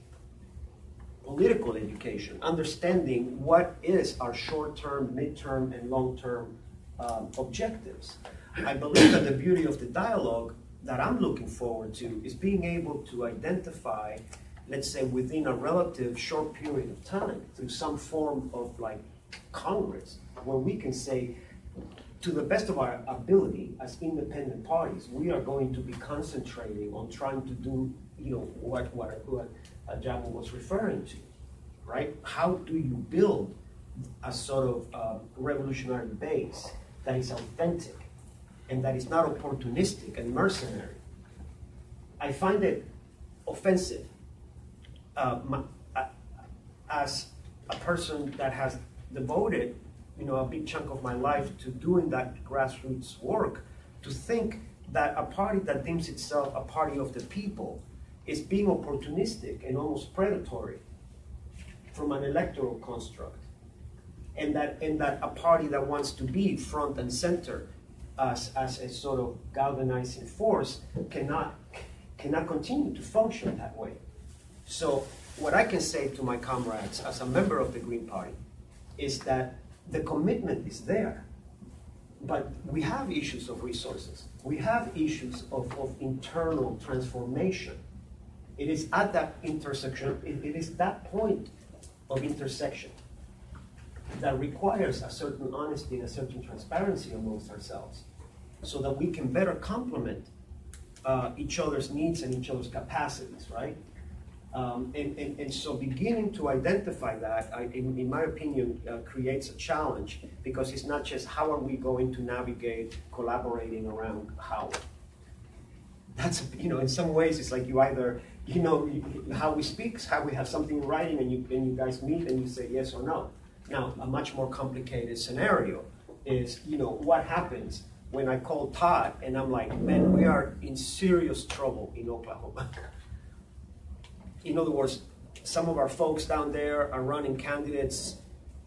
political education, understanding what is our short-term, midterm, and long-term objectives. I believe that the beauty of the dialogue that I'm looking forward to is being able to identify, let's say, within a relative short period of time, through some form of like Congress, where we can say, to the best of our ability as independent parties, we are going to be concentrating on trying to do, what Ajamu was referring to, right? How do you build a sort of revolutionary base that is authentic and that is not opportunistic and mercenary? I find it offensive as a person that has devoted a big chunk of my life to doing that grassroots work, to think that a party that deems itself a party of the people is being opportunistic and almost predatory from an electoral construct. And that a party that wants to be front and center as a sort of galvanizing force cannot continue to function that way. So what I can say to my comrades as a member of the Green Party is that the commitment is there, but we have issues of resources. We have issues of internal transformation. It is at that intersection, it is that point of intersection that requires a certain honesty and a certain transparency amongst ourselves so that we can better complement each other's needs and each other's capacities, right? And so beginning to identify that, in my opinion, creates a challenge, because it's not just how are we going to navigate collaborating around how. That's, in some ways it's like you either, how we speak, how we have something in writing and you guys meet and you say yes or no. Now, a much more complicated scenario is, what happens when I call Todd and I'm like, man, we are in serious trouble in Oklahoma. In other words, some of our folks down there are running candidates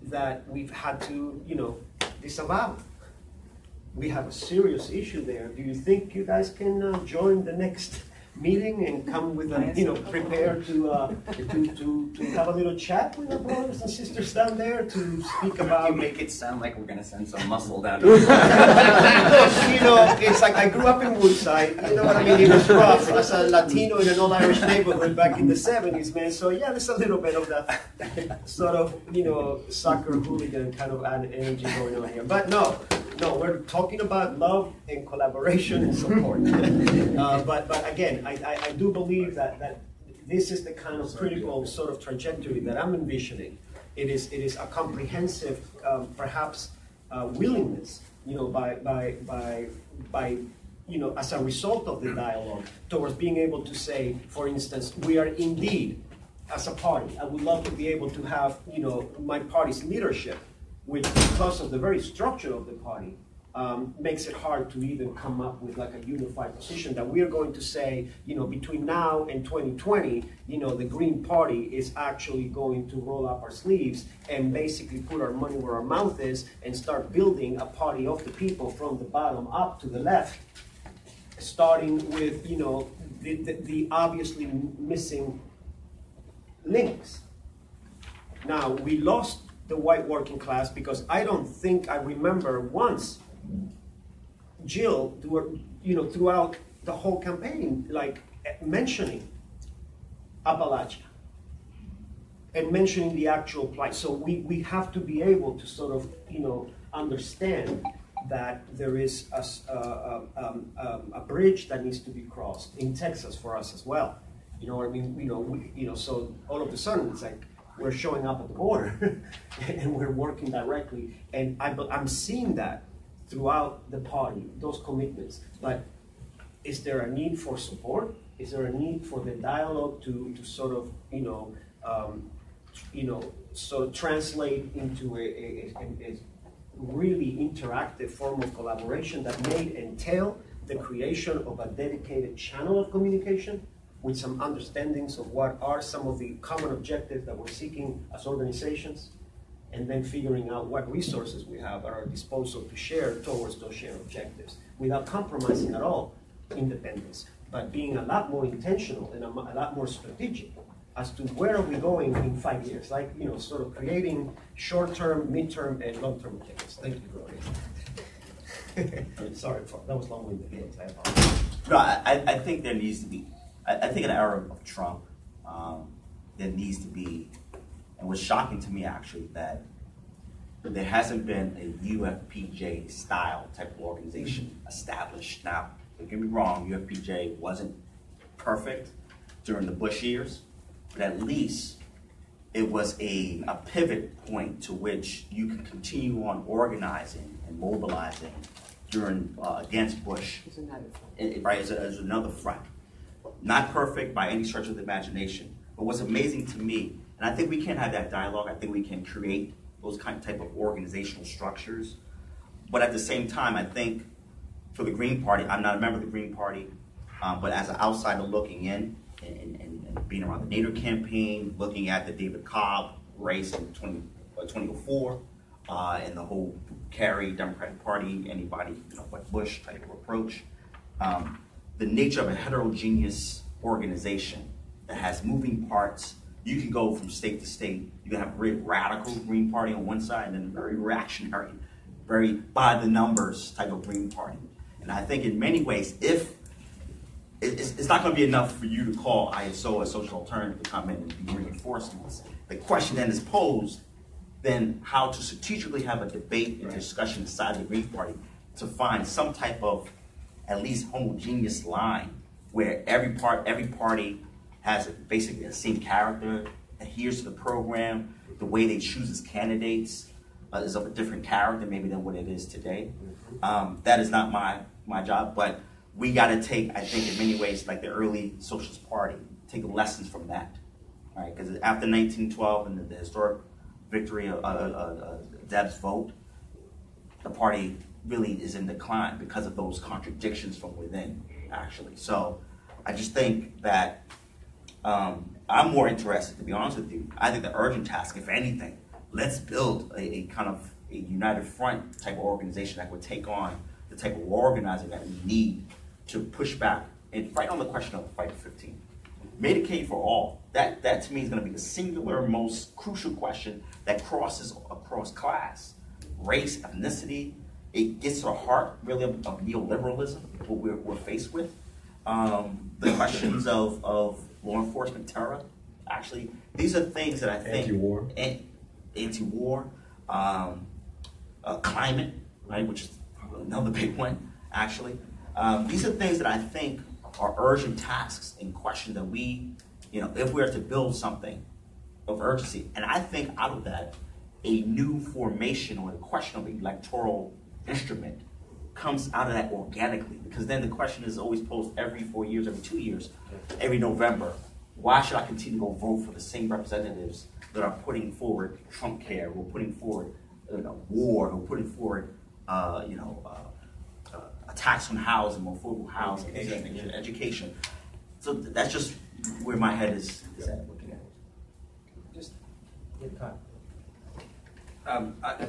that we've had to, disavow. We have a serious issue there. Do you think you guys can join the next meeting and come with prepare to have a little chat with our brothers and sisters down there to speak about? You make it sound like we're going to send some muscle down Look, here. it's like I grew up in Woodside, you know what I mean? It was rough as a Latino in an all-Irish neighborhood back in the 70s, man. So yeah, there's a little bit of that sort of, soccer hooligan kind of energy going on here. But no, we're talking about love and collaboration and support. But again, I do believe that this is the kind of critical sort of trajectory that I'm envisioning. It is a comprehensive, perhaps, willingness, by as a result of the dialogue, towards being able to say, for instance, we are indeed, as a party, I would love to be able to have, my party's leadership, which, because of the very structure of the party, makes it hard to even come up with like a unified position that we are going to say, between now and 2020, the Green Party is actually going to roll up our sleeves and basically put our money where our mouth is and start building a party of the people from the bottom up to the left, starting with, the obviously missing links. Now, we lost the white working class because I don't think I remember once Jill, throughout the whole campaign, like mentioning Appalachia and mentioning the actual plight. So we have to be able to sort of, understand that there is a bridge that needs to be crossed in Texas for us as well. You know what I mean? So all of a sudden it's like we're showing up at the border and we're working directly. And I'm seeing that throughout the party, those commitments. But is there a need for support? Is there a need for the dialogue to sort of, sort of translate into a really interactive form of collaboration that may entail the creation of a dedicated channel of communication with some understandings of what are some of the common objectives that we're seeking as organizations, and then figuring out what resources we have at our disposal to share towards those shared objectives without compromising at all independence, but being a lot more intentional and a lot more strategic as to where are we going in 5 years, like, you know, sort of creating short-term, mid-term, and long-term objectives. Thank you, Gloria. Sorry, that was long-winded. I apologize. No, I think there needs to be, I think in the era of Trump, there needs to be, and what's shocking to me actually, that there hasn't been a UFPJ style type of organization established. Now, don't get me wrong, UFPJ wasn't perfect during the Bush years, but at least it was a pivot point to which you could continue on organizing and mobilizing during against Bush. Right, as another front. Not perfect by any stretch of the imagination, but what's amazing to me, and I think we can have that dialogue, I think we can create those type of organizational structures, but at the same time, I think for the Green Party, I'm not a member of the Green Party, but as an outsider looking in and being around the Nader campaign, looking at the David Cobb race in 2004, and the whole Kerry Democratic Party, anybody, you know, but Bush type of approach, the nature of a heterogeneous organization that has moving parts. You can go from state to state. You can have a very radical Green Party on one side and then a very reactionary, very by the numbers type of Green Party. And I think in many ways, if it's not going to be enough for you to call ISO a social alternative to come in and be reinforcements. The question then is posed, then how to strategically have a debate and discussion inside the Green Party to find some type of at least homogeneous line where every party has basically the same character, adheres to the program, the way they choose its candidates is of a different character maybe than what it is today. That is not my job, but we got to take, I think in many ways, like the early Socialist Party, take lessons from that, right? Because after 1912 and the historic victory of Deb's vote, the party really is in decline because of those contradictions from within, actually. So I just think that I'm more interested, to be honest with you. I think the urgent task, if anything, let's build a kind of a united front type of organization that would take on the type of organizing that we need to push back and fight on the question of Fight for 15. Medicaid for all. That to me is going to be the singular most crucial question that crosses across class, race, ethnicity. It gets to the heart really of neoliberalism, what we're faced with. The questions of law enforcement, terror. Actually, these are things that I think anti-war, climate, right, which is another big one. Actually, these are things that I think are urgent tasks and questions that we, you know, if we are to build something of urgency, and I think out of that, a new formation or a question of electoral instrument comes out of that organically, because then the question is always posed every 4 years, every 2 years, every November. Why should I continue to go vote for the same representatives that are putting forward Trump care, who are putting forward war, who are putting forward attacks on housing, more affordable housing, education. So that's just where my head is at looking at it. Just get caught.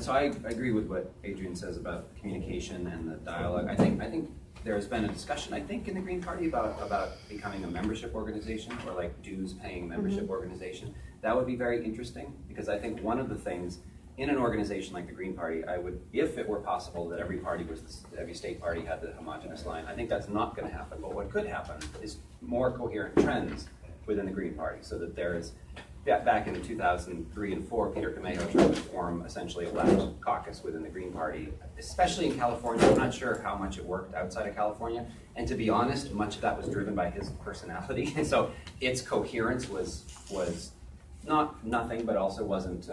So I agree with what Adrian says about communication and the dialogue. I think there's been a discussion, I think, in the Green Party about becoming a membership organization, or like dues-paying membership organization. That would be very interesting, because I think one of the things in an organization like the Green Party, I would, if it were possible that every state party had the homogenous line, I think that's not going to happen. But what could happen is more coherent trends within the Green Party, so that there is. Back in 2003 and 4, Peter Camejo tried to form essentially a left caucus within the Green Party, especially in California. I'm not sure how much it worked outside of California. And to be honest, much of that was driven by his personality. And so its coherence was not nothing, but also wasn't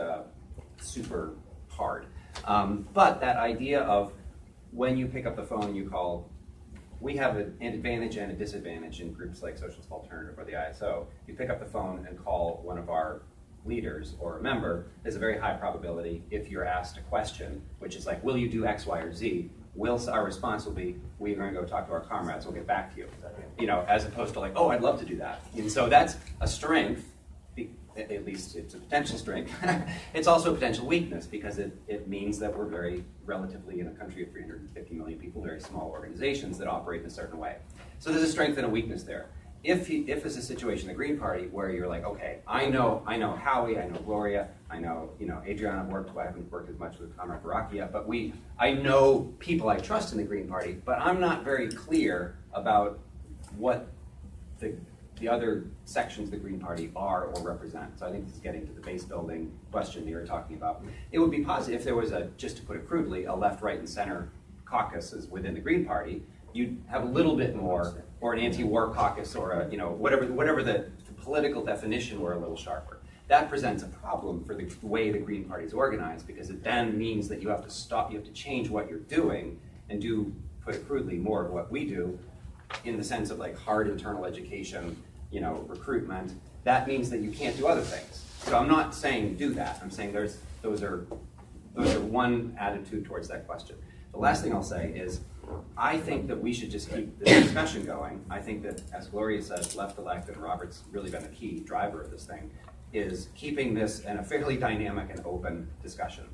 super hard. But that idea of when you pick up the phone and you call, we have an advantage and a disadvantage in groups like Socialist Alternative or the ISO. You pick up the phone and call one of our leaders or a member, there's a very high probability, if you're asked a question, which is like, will you do X, Y, or Z? Our response will be, we're going to go talk to our comrades, we'll get back to you. You know, as opposed to like, oh, I'd love to do that. And so that's a strength, at least it's a potential strength. It's also a potential weakness, because it means that we're very relatively, in a country of 350 million people, very small organizations that operate in a certain way. So there's a strength and a weakness there. if it's a situation in the Green Party where you're like, okay, I know Howie, I know Gloria, I know Adriana I haven't worked as much with Comrade Baraka yet, but I know people I trust in the Green Party, but I'm not very clear about what the other sections of the Green Party are or represent. So I think this is getting to the base building question you were talking about. It would be positive if there was just to put it crudely, a left, right, and center caucuses within the Green Party. You'd have a little bit more, or an anti-war caucus, or whatever the political definition were a little sharper. That presents a problem for the way the Green Party is organized, because it then means that you have to change what you're doing and do, put it crudely, more of what we do, in the sense of like hard internal education, recruitment. That means that you can't do other things. So I'm not saying do that. I'm saying those are one attitude towards that question. The last thing I'll say is, I think that we should just keep this discussion going. I think that, as Gloria said, left-elect, and Robert's really been a key driver of this thing, is keeping this in a fairly dynamic and open discussion.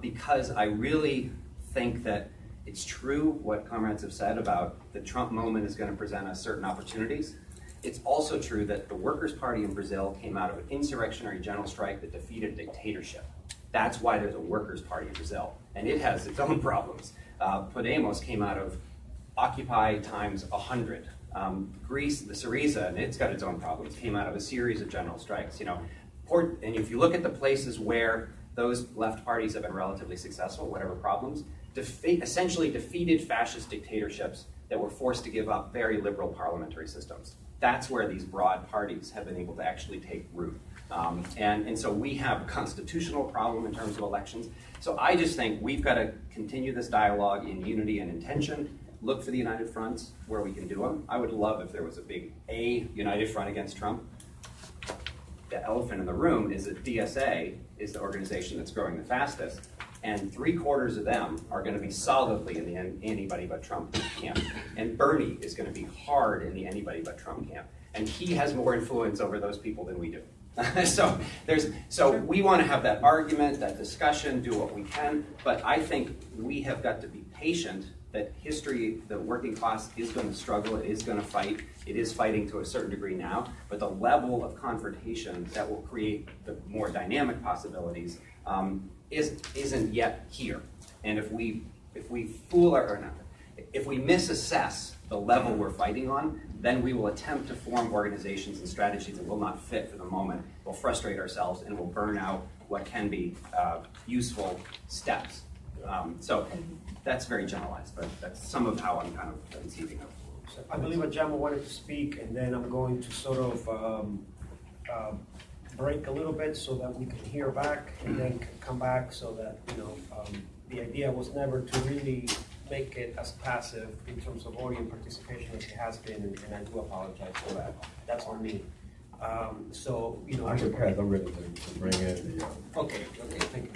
Because I really think that it's true what comrades have said about the Trump moment is going to present us certain opportunities. It's also true that the Workers' Party in Brazil came out of an insurrectionary general strike that defeated dictatorship. That's why there's a Workers' Party in Brazil, and it has its own problems. Podemos came out of Occupy times 100. Greece, the Syriza, and it's got its own problems, came out of a series of general strikes. And if you look at the places where those left parties have been relatively successful, whatever problems, essentially defeated fascist dictatorships that were forced to give up very liberal parliamentary systems. That's where these broad parties have been able to actually take root. And so we have a constitutional problem in terms of elections. So I just think we've got to continue this dialogue in unity and intention, look for the united fronts where we can do them. I would love if there was a big united front against Trump. The elephant in the room is that DSA is the organization that's growing the fastest, and 3/4 of them are going to be solidly in the anybody but Trump camp. And Bernie is going to be hard in the anybody but Trump camp. And he has more influence over those people than we do. So we want to have that argument, that discussion, do what we can, but I think we have got to be patient that history, the working class is going to struggle, it is going to fight, it is fighting to a certain degree now, but the level of confrontation that will create the more dynamic possibilities isn't yet here. And if we misassess the level we're fighting on, then we will attempt to form organizations and strategies that will not fit for the moment. We'll frustrate ourselves and we'll burn out what can be useful steps. So that's very generalized, but that's some of how I'm kind of conceiving of. So I believe Ajamu wanted to speak, and then I'm going to sort of break a little bit so that we can hear back, and then come back, so that the idea was never to really make it as passive in terms of audience participation as it has been, and I do apologize for that. That's on me. So I can pass. I'm ready to bring in the. Okay, thank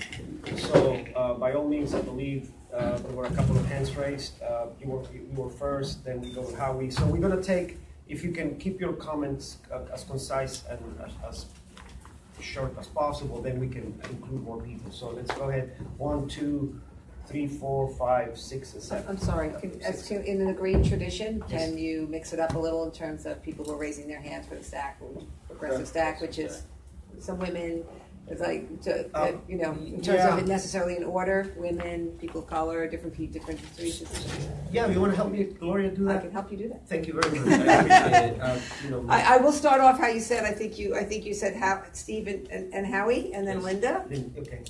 you. So by all means, I believe there were a couple of hands raised. You were first, then we go to Howie. So we're going to take, if you can keep your comments as concise and as short as possible, then we can include more people. So let's go ahead. 1, 2, 3, 4, 5, 6, and 7. I'm sorry. In the green tradition, Yes. can you mix it up a little in terms of people who are raising their hands for the stack, progressive stack, which is some women, it's like in terms of it necessarily in order, women, people of color, different reasons. Yeah, you want to help me, Gloria, do that? I can help you do that. Thank you very much. I appreciate it. I will start off how you said. I think you said Steve and Howie, and then Yes. Linda. Okay.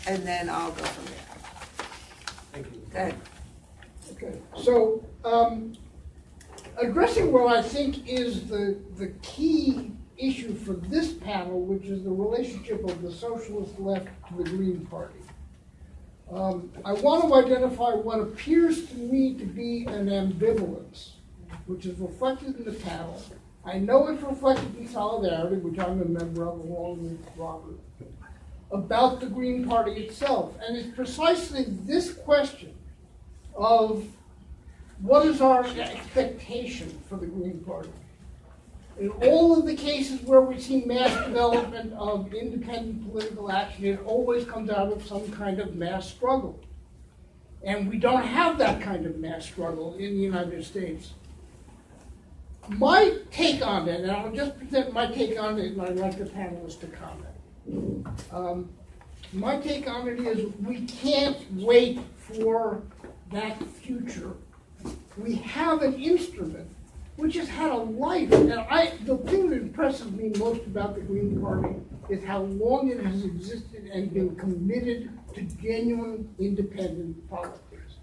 And then I'll go from there. Thank you. Go ahead. Okay, so addressing what I think is the key issue for this panel, which is the relationship of the socialist left to the Green Party. I want to identify what appears to me to be an ambivalence, which is reflected in the panel. I know it's reflected in Solidarity, which I'm a member of along with Robert, about the Green Party itself. And it's precisely this question of what is our expectation for the Green Party. In all of the cases where we see mass development of independent political action, it always comes out of some kind of mass struggle. And we don't have that kind of mass struggle in the United States. My take on it, and I'll just present my take on it, and I'd like the panelists to comment. My take on it is we can't wait for that future. We have an instrument which has had a life, and the thing that impresses me most about the Green Party is how long it has existed and been committed to genuine independent politics.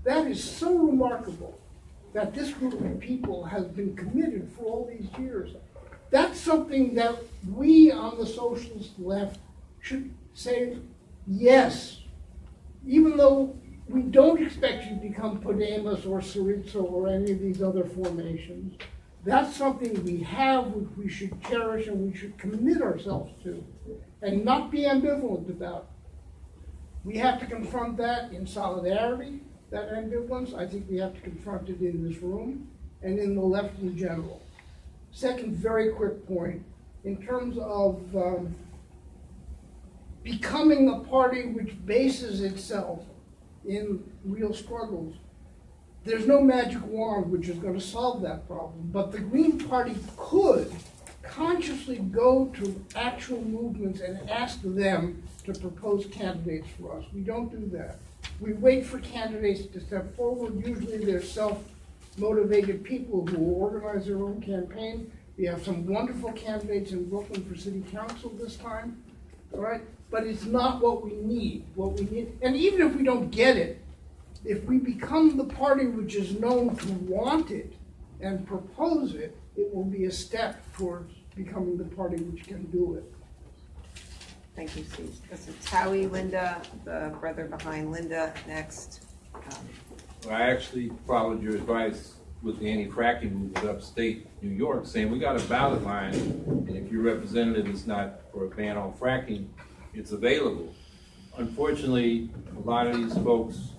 That is so remarkable that this group of people has been committed for all these years. That's something that we on the socialist left should say, yes, even though we don't expect you to become Podemos or Syriza or any of these other formations. That's something we have, which we should cherish and we should commit ourselves to and not be ambivalent about. We have to confront that in solidarity, that ambivalence. I think we have to confront it in this room and in the left in general. Second very quick point, in terms of becoming a party which bases itself in real struggles, there's no magic wand which is going to solve that problem. But the Green Party could consciously go to actual movements and ask them to propose candidates for us. We don't do that. We wait for candidates to step forward. Usually they're self-motivated people who will organize their own campaign. We have some wonderful candidates in Brooklyn for city council this time, all right? But it's not what we need. What we need, and even if we don't get it, if we become the party which is known to want it and propose it, it will be a step towards becoming the party which can do it. Thank you, Steve. This is Howie, Linda, the brother behind Linda, next. I actually followed your advice with the anti-fracking movement upstate New York, saying we got a ballot line, and if your representative is not for a ban on fracking, it's available. Unfortunately, a lot of these folks,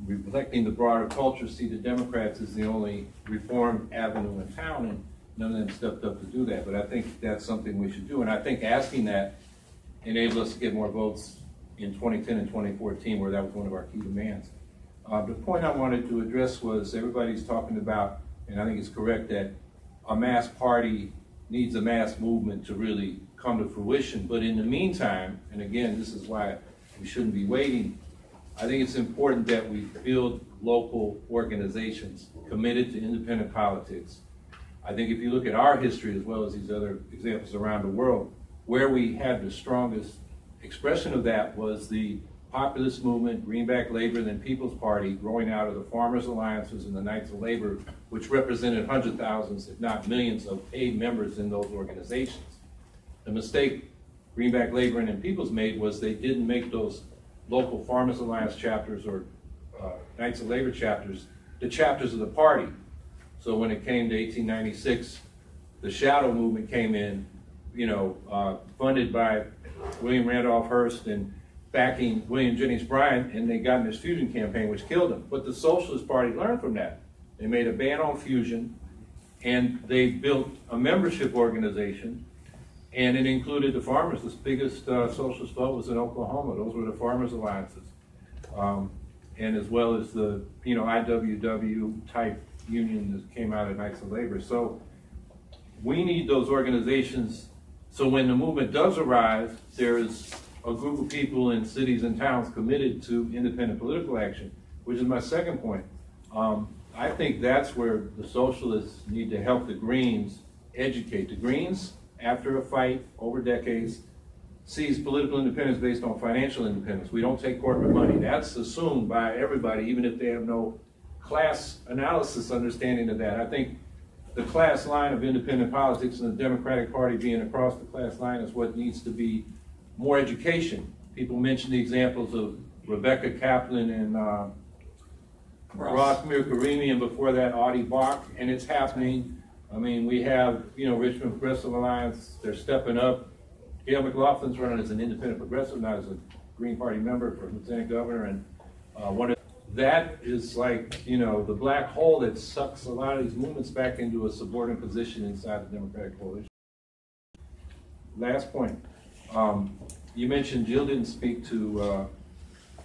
reflecting the broader culture, see the Democrats as the only reform avenue in town, and none of them stepped up to do that. But I think that's something we should do, and I think asking that enabled us to get more votes in 2010 and 2014, where that was one of our key demands. The point I wanted to address was everybody's talking about, and I think it's correct, that a mass party needs a mass movement to really come to fruition. But in the meantime, and again, this is why we shouldn't be waiting, I think it's important that we build local organizations committed to independent politics. I think if you look at our history as well as these other examples around the world, where we had the strongest expression of that was the populist movement, Greenback Labor, and then People's Party growing out of the Farmers Alliances and the Knights of Labor, which represented hundreds of thousands, if not millions, of paid members in those organizations. The mistake Greenback Labor and People's made was they didn't make those local Farmers Alliance chapters or Knights of Labor chapters the chapters of the party. So when it came to 1896, the shadow movement came in, funded by William Randolph Hearst and backing William Jennings Bryan, and they got in this fusion campaign, which killed them. But the Socialist Party learned from that. They made a ban on fusion, and they built a membership organization, and it included the farmers. The biggest socialist vote was in Oklahoma. Those were the Farmers Alliances, and as well as the IWW type union that came out of Knights of Labor. So we need those organizations. So when the movement does arise, there's a group of people in cities and towns committed to independent political action, which is my second point. I think that's where the socialists need to help the Greens educate. The Greens, after a fight over decades, sees political independence based on financial independence. We don't take corporate money. That's assumed by everybody, even if they have no class analysis understanding of that. I think the class line of independent politics and the Democratic Party being across the class line is what needs to be more education. People mention the examples of Rebecca Kaplan and Rossmere Karimi, and before that, Audie Bach, and it's happening. I mean, we have, Richmond Progressive Alliance, they're stepping up. Gail McLaughlin's running as an independent progressive, not as a Green Party member for lieutenant governor, and that is like, the black hole that sucks a lot of these movements back into a subordinate position inside the Democratic coalition. Last point. You mentioned Jill didn't speak to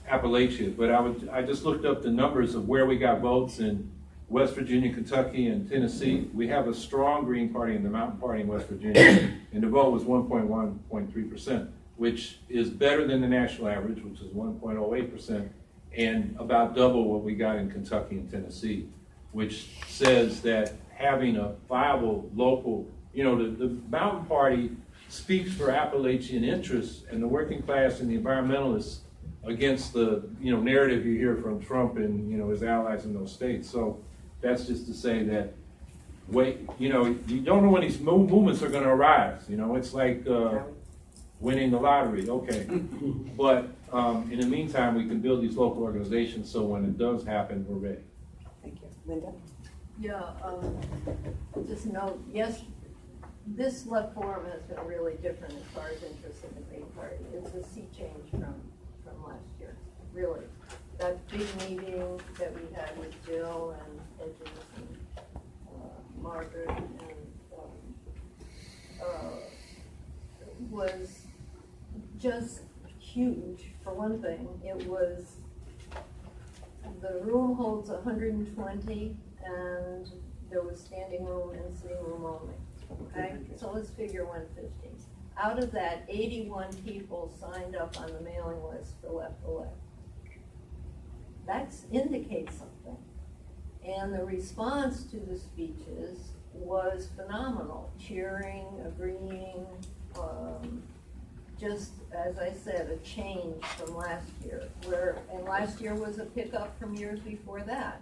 Appalachia, but I just looked up the numbers of where we got votes in West Virginia, Kentucky, and Tennessee. We have a strong Green Party and the Mountain Party in West Virginia, and the vote was 1.3%, which is better than the national average, which is 1.08%, and about double what we got in Kentucky and Tennessee, which says that having a viable local, the Mountain Party speaks for Appalachian interests and the working class and the environmentalists against the narrative you hear from Trump and his allies in those states. So that's just to say that you don't know when these movements are going to arise. It's like winning the lottery. Okay, but in the meantime, we can build these local organizations so when it does happen, we're ready. Thank you, Linda. Yeah, just note, yes, this left forum has been really different as far as interest in the Green Party. It's a sea change from last year, really. That big meeting that we had with Jill and Edges and Margaret and was just huge. For one thing, the room holds 120 and there was standing room and sitting room only. Okay, so let's figure 150. Out of that, 81 people signed up on the mailing list for Left the Left. That indicates something. And the response to the speeches was phenomenal. Cheering, agreeing, just, as I said, a change from last year. And last year was a pickup from years before that.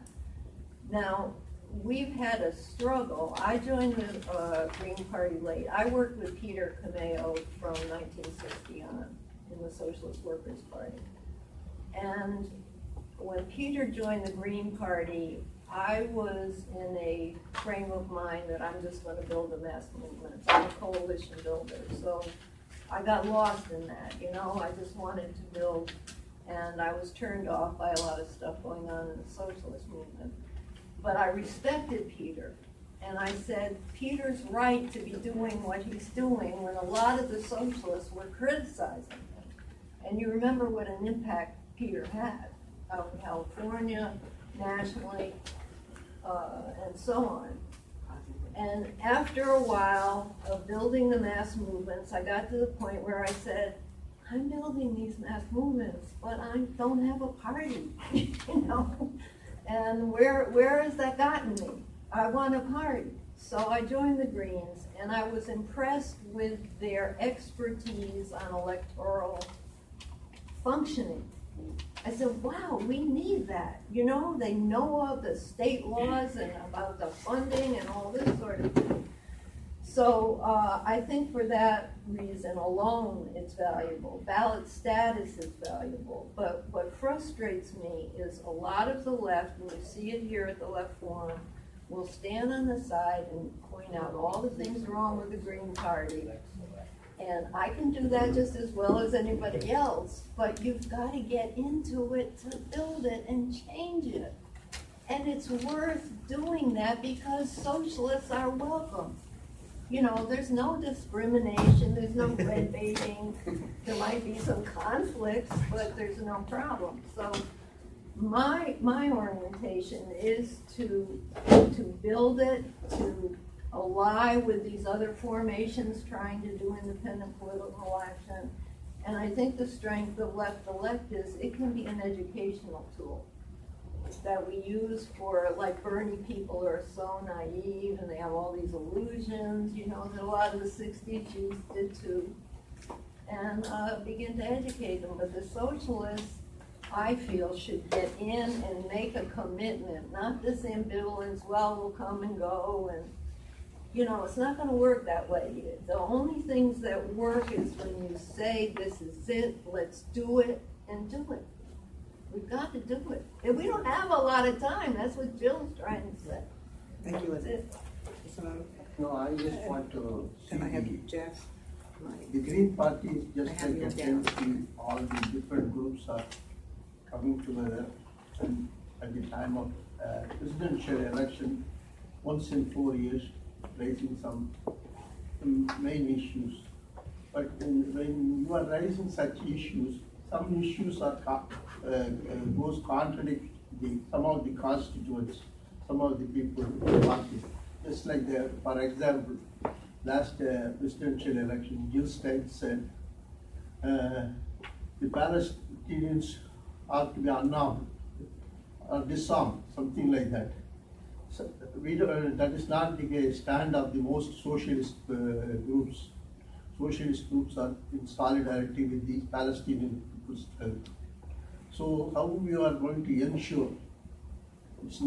Now, we've had a struggle. I joined the Green Party late. I worked with Peter Cameo from 1960 on in the Socialist Workers' Party. And when Peter joined the Green Party, I was in a frame of mind that I'm just going to build a mass movement. I'm a coalition builder. So I got lost in that, I just wanted to build, and I was turned off by a lot of stuff going on in the socialist movement. But I respected Peter, and I said, Peter's right to be doing what he's doing when a lot of the socialists were criticizing him. And you remember what an impact Peter had out in California, nationally, and so on. And after a while of building the mass movements, I got to the point where I said, I'm building these mass movements, but I don't have a party, And where has that gotten me? I want a party. So I joined the Greens, and I was impressed with their expertise on electoral functioning. I said, wow, we need that. They know of the state laws and about the funding and all this sort of thing. So I think for that reason alone, it's valuable. Ballot status is valuable. But what frustrates me is a lot of the left, and you see it here at the Left Forum, will stand on the side and point out all the things wrong with the Green Party. And I can do that just as well as anybody else, but you've got to get into it to build it and change it. And it's worth doing that because socialists are welcome. There's no discrimination, there's no red baiting. There might be some conflicts, but there's no problem. So my orientation is to build it, to ally with these other formations trying to do independent political action. And I think the strength of Left Elect is it can be an educational tool that we use for, like, Bernie people are so naive and they have all these illusions, that a lot of the 60s youth did too, and begin to educate them. But the socialists, I feel, should get in and make a commitment, not this ambivalence, well, we'll come and go, and it's not going to work that way. The only things that work is when you say, this is it, let's do it, and do it. We've got to do it. And we don't have a lot of time. That's what Jill's trying to say. Thank you, Linda. No, I just want to Can I have you, Jeff? the Green Party is just like a tent. All the different groups are coming together, and at the time of presidential election, once in 4 years, raising some main issues. But when you are raising such issues, some issues are goes contradict some of the constituents. some of the people party. Just like for example, last presidential election, Jill Stein said the Palestinians are to be unarmed or disarmed, something like that. So that is not the stand of the most socialist groups. Socialist groups are in solidarity with the Palestinian people's struggle. So how we are going to ensure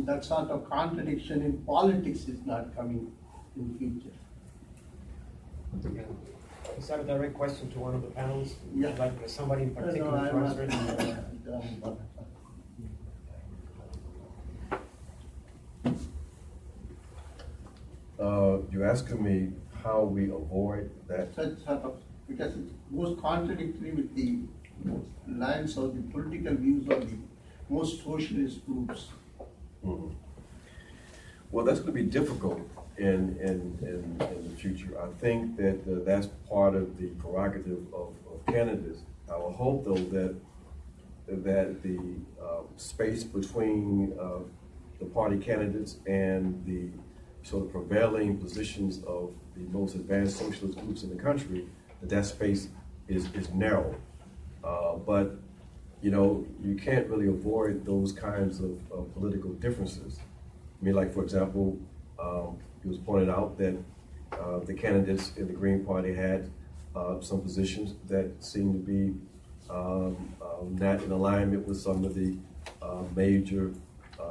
that sort of contradiction in politics is not coming in the future? Is that a direct question to one of the panelists? Yeah. Like somebody in particular? No, I'm not. You're asking me how we avoid that? Such sort of, because it goes contradictory with the lines or the political views of the most socialist groups. Mhm. Well, that's going to be difficult in the future. I think that that's part of the prerogative of candidates. I will hope, though, that the space between the party candidates and the sort of prevailing positions of the most advanced socialist groups in the country, that space is narrow. But you know, you can't really avoid those kinds of political differences. I mean, like, for example, it was pointed out that the candidates in the Green Party had some positions that seemed to be not in alignment with some of the major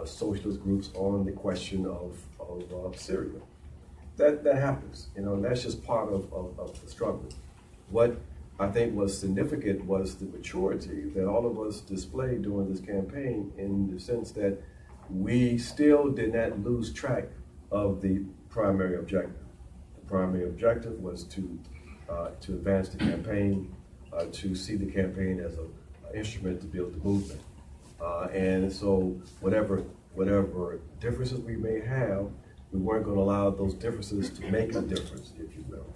socialist groups on the question of Syria. That happens, you know, and that's just part of the struggle. What I think was significant was the maturity that all of us displayed during this campaign, in the sense that we still did not lose track of the primary objective. The primary objective was to advance the campaign, to see the campaign as an instrument to build the movement. And so whatever differences we may have, we weren't going to allow those differences to make a difference, if you will.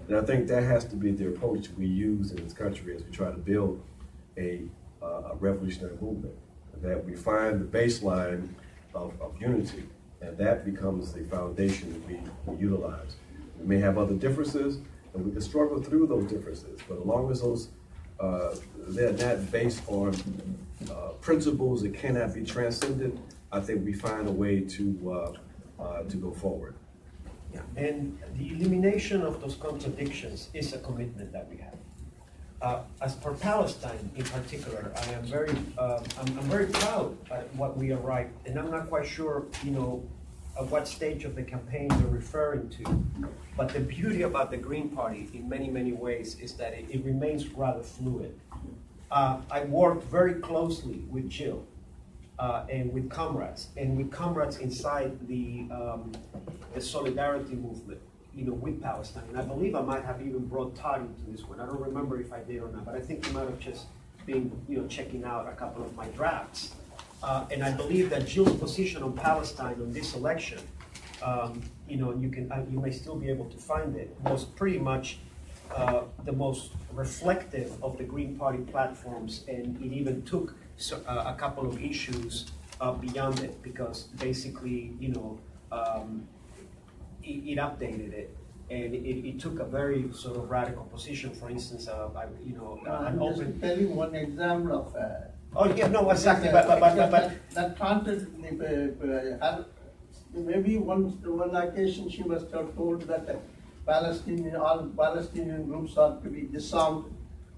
And I think that has to be the approach we use in this country as we try to build a revolutionary movement, that we find the baseline of unity, and that becomes the foundation that we utilize. We may have other differences, and we can struggle through those differences, but as long as those they're not based on principles that cannot be transcended, I think we find a way to go forward. Yeah, and the elimination of those contradictions is a commitment that we have. As for Palestine in particular, I am I'm very proud at what we arrived, and I'm not quite sure, you know, at what stage of the campaign you're referring to. But the beauty about the Green Party, in many, many ways, is that it remains rather fluid. I worked very closely with Jill and with comrades inside the solidarity movement, you know, with Palestine. And I believe I might have even brought Todd into this one. I don't remember if I did or not, but I think he might have just been, you know, checking out a couple of my drafts. And I believe that Jill's position on Palestine on this election, you know, you may still be able to find it, was pretty much the most reflective of the Green Party platforms, and it even took a couple of issues beyond it, because basically, you know, it updated it, and it took a very sort of radical position. For instance, you know, an open. Just tell you one example of. Oh yeah, no, exactly. But that content, maybe one occasion she must have told that all Palestinian groups are to be disarmed.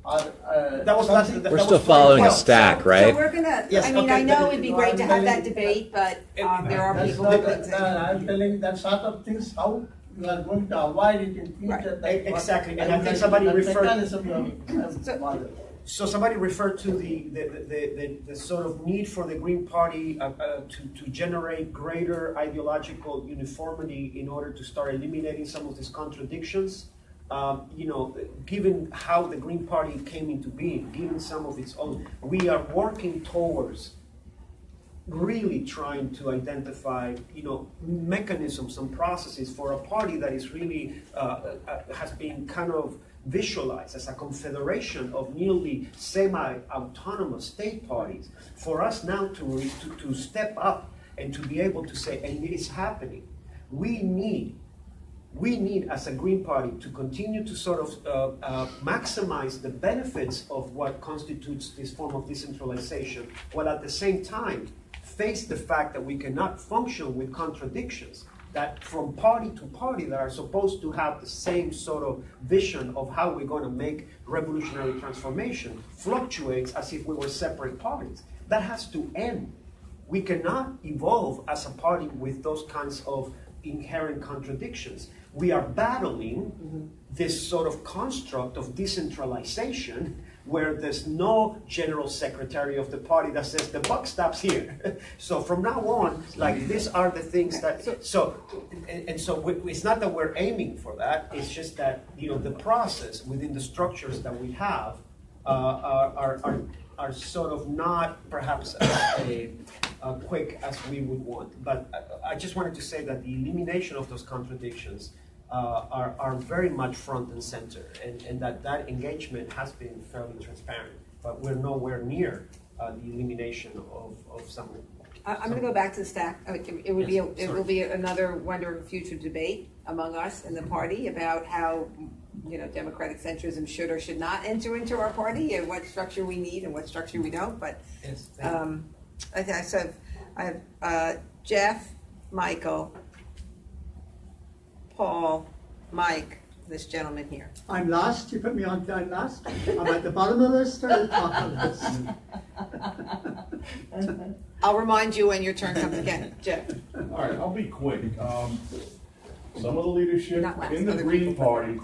We're still following a stack, right? So we're gonna. Yes, I mean, okay, I know it'd be great to have that debate, but there are That's people not, who think I'm telling that sort of things, how you are going to avoid it in future. Right. Exactly, and I think somebody referred. So somebody referred to the sort of need for the Green Party to generate greater ideological uniformity in order to start eliminating some of these contradictions. You know, given how the Green Party came into being, given some of its own, we are working towards really trying to identify, you know, mechanisms and processes for a party that is really has been kind of visualized as a confederation of nearly semi-autonomous state parties. For us now to step up and to be able to say, and it is happening, we need as a Green Party to continue to sort of maximize the benefits of what constitutes this form of decentralization, while at the same time face the fact that we cannot function with contradictions that from party to party that are supposed to have the same sort of vision of how we're going to make revolutionary transformation fluctuates as if we were separate parties. That has to end. We cannot evolve as a party with those kinds of inherent contradictions. We are battling this sort of construct of decentralization where there's no general secretary of the party that says the buck stops here. So from now on, like these are the things that, so it's not that we're aiming for that, it's just that, you know, the process within the structures that we have are sort of not perhaps as quick as we would want. But I just wanted to say that the elimination of those contradictions are very much front and center, and that engagement has been fairly transparent, but we're nowhere near the elimination of some. I'm going to go back to the stack. It will be another wonder of future debate among us in the party about how, you know, democratic centrism should or should not enter into our party, and what structure we need and what structure we don't. But I have Jeff, Michael, Paul, Mike, this gentleman here. I'm last. You put me on down last. I'm at the bottom of the list or the top of the list. I'll remind you when your turn comes again, Jeff. All right, I'll be quick. Some of the leadership Not in the last, Green Party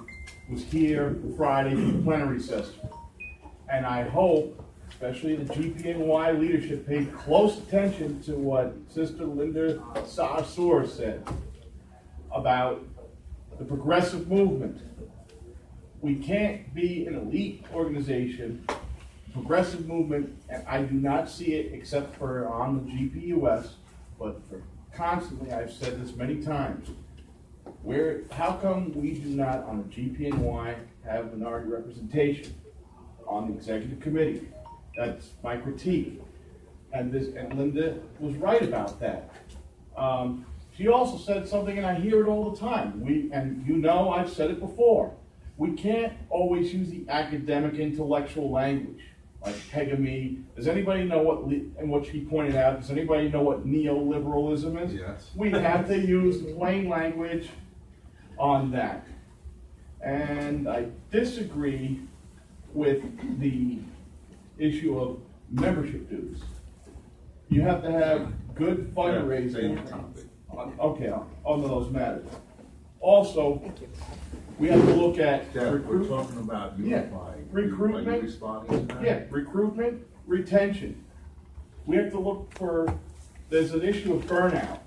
was here Friday for the plenary session. And I hope, especially the GPNY leadership, paid close attention to what Sister Linda Sarsour said about the progressive movement. We can't be an elite organization, progressive movement, and I do not see it except for on the GPUS, but for constantly, I've said this many times, how come we do not on the GPNY have minority representation on the executive committee? That's my critique. And Linda was right about that. She also said something, and I hear it all the time. And you know, I've said it before. We can't always use the academic intellectual language, like hegemony. Does anybody know what she pointed out, does anybody know what neoliberalism is? Yes. We have to use plain language on that. And I disagree with the issue of membership dues. You have to have good fundraising. Okay, on those matters. Also, we have to look at we're talking about unifying. Recruitment. Are you responding to that? Yeah, recruitment, retention. We have to look for. There's an issue of burnout,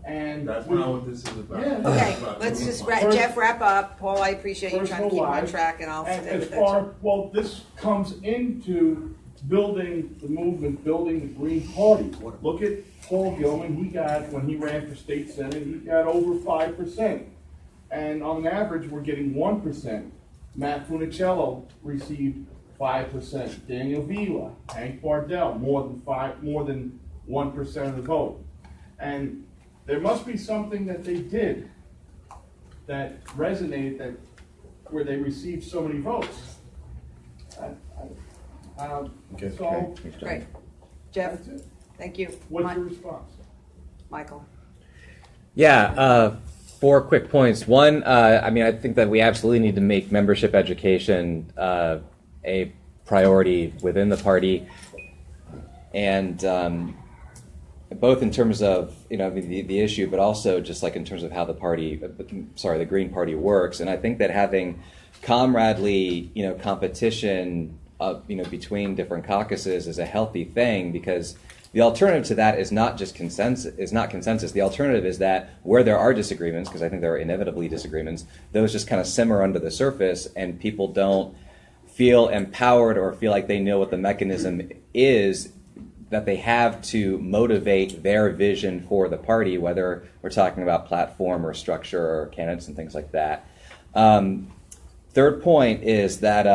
and that's not what this is about. Yeah. Okay, let's just Jeff wrap up. Paul, I appreciate you trying to keep him on track, and I'll stay with that. Well, this comes into building the movement, building the Green Party. Look at Paul Gilman. When he ran for state senate, he got over 5%. And on average, we're getting 1%. Matt Funicello received 5%. Daniel Vila, Hank Bardell, more than 1% of the vote. And there must be something that they did that resonated, where they received so many votes. Great. Jeff, thank you. What's your response? Michael. Yeah, 4 quick points. One, I think that we absolutely need to make membership education a priority within the party, and both in terms of the issue, but also just like in terms of how the Green Party works. And I think that having comradely competition between different caucuses is a healthy thing, because the alternative to that is not just consensus. The alternative is that where there are disagreements, because I think there are inevitably disagreements, those just kind of simmer under the surface, and people don't feel empowered or feel like they know what the mechanism is that they have to motivate their vision for the party, whether we're talking about platform or structure or candidates and things like that. 3rd point is that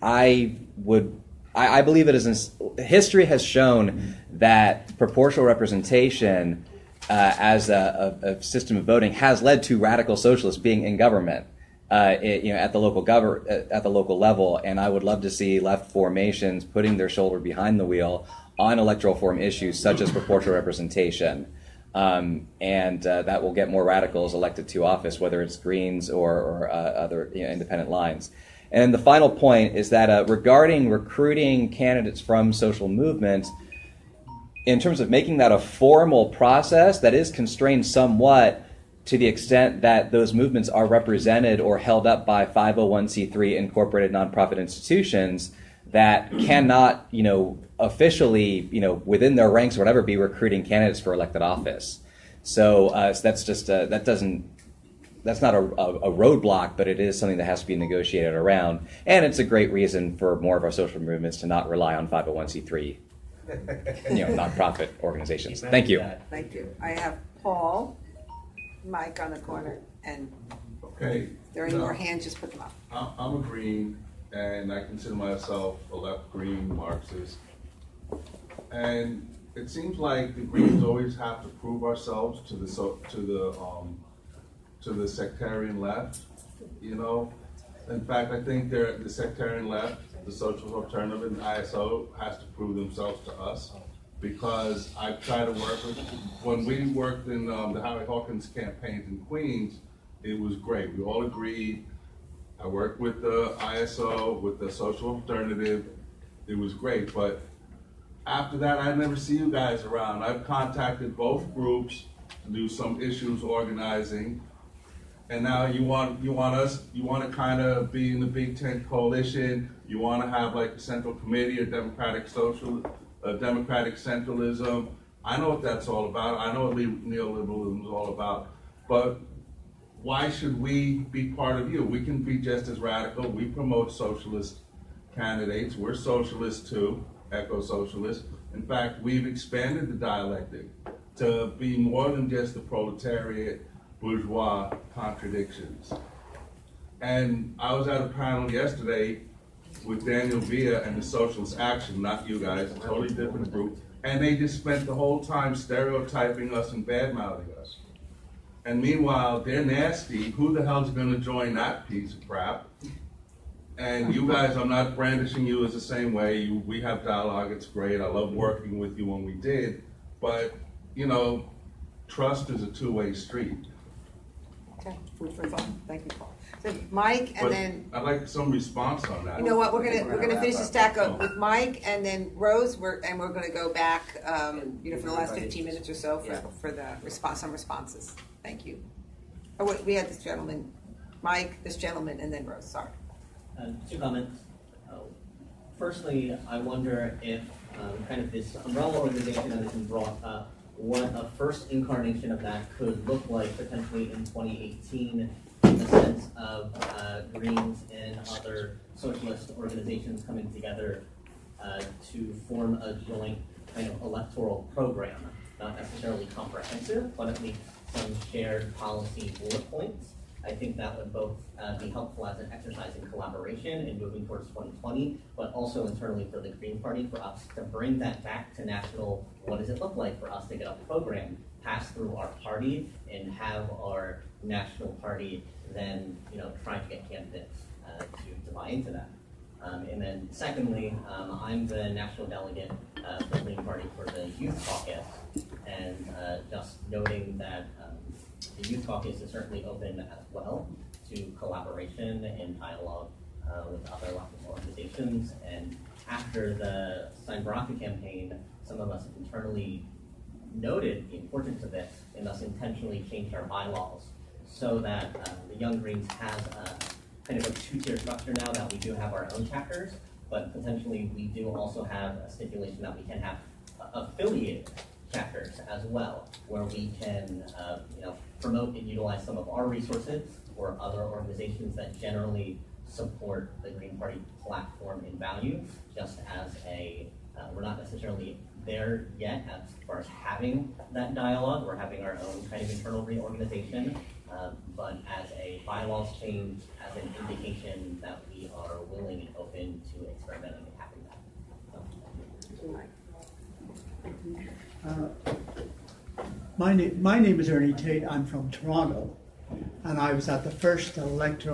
I would I believe it is. History has shown that proportional representation as a system of voting has led to radical socialists being in government. At the local level, and I would love to see left formations putting their shoulder behind the wheel on electoral form issues such as proportional representation, and that will get more radicals elected to office, whether it's Greens or other independent lines. And the final point is that regarding recruiting candidates from social movements, in terms of making that a formal process, that is constrained somewhat to the extent that those movements are represented or held up by 501c3 incorporated nonprofit institutions that cannot, officially, within their ranks or whatever, be recruiting candidates for elected office. So, that's just that's not a roadblock, but it is something that has to be negotiated around, and it's a great reason for more of our social movements to not rely on 501c3, nonprofit organizations. Thank you. Thank you. I have Paul. Mike on the corner, and okay. If there are any more hands, just put them up. I'm a Green, and I consider myself a left Green Marxist. And it seems like the Greens always have to prove ourselves to the sectarian left. In fact, I think the sectarian left, the Socialist Alternative, and ISO has to prove themselves to us. Because I've tried to work with, when we worked in the Howie Hawkins campaigns in Queens, it was great. We all agreed. I worked with the ISO, with the Social Alternative. It was great. But after that, I never see you guys around. I've contacted both groups to do some issues organizing. And now you want to kind of be in the Big Tent coalition. You want to have like a central committee, a democratic centralism. I know what that's all about. I know what neoliberalism is all about. But why should we be part of you? We can be just as radical. We promote socialist candidates. We're socialists too, eco-socialists. In fact, we've expanded the dialectic to be more than just the proletariat, bourgeois contradictions. And I was at a panel yesterday with Daniel Villa and the Socialist Action, not you guys, a totally different group, and they just spent the whole time stereotyping us and bad-mouthing us. And meanwhile, they're nasty. Who the hell's going to join that piece of crap? And you guys, I'm not brandishing you as the same way. We have dialogue, it's great. I love working with you when we did. But, trust is a two-way street. Okay, food for thought. Thank you, Paul. So Mike, and then I'd like some response on that. You know what? We're gonna finish the stack up with Mike, and then Rose. We're gonna go back. For the last 15 minutes or so for the some responses. Thank you. Oh, wait, we had this gentleman, Mike, this gentleman, and then Rose. Sorry. Two comments. Firstly, I wonder if kind of this umbrella organization that has been brought up, what a first incarnation of that could look like potentially in 2018 in the sense of Greens and other socialist organizations coming together to form a joint kind of electoral program, not necessarily comprehensive, but at least some shared policy bullet points. I think that would both be helpful as an exercise in collaboration in moving towards 2020, but also internally for the Green Party, for us to bring that back to national, what does it look like for us to get a program passed through our party and have our national party then, try to get candidates to buy into that. And then secondly, I'm the national delegate for the Green Party for the Youth Caucus, and just noting that the Youth Caucus is certainly open as well to collaboration and dialogue with other leftist organizations. And after the Sign Baraka campaign, some of us internally noted the importance of this and thus intentionally changed our bylaws so that the Young Greens has kind of a two-tier structure now, that we do have our own chapters, but potentially we do also have a stipulation that we can have affiliated chapters as well, where we can promote and utilize some of our resources or other organizations that generally support the Green Party platform and value, just as we're not necessarily there yet as far as having that dialogue. We're having our own kind of internal reorganization, but as a bylaws change, as an indication that we are willing and open to experimenting and having that. My name is Ernie Tate. I'm from Toronto, and I was at the first left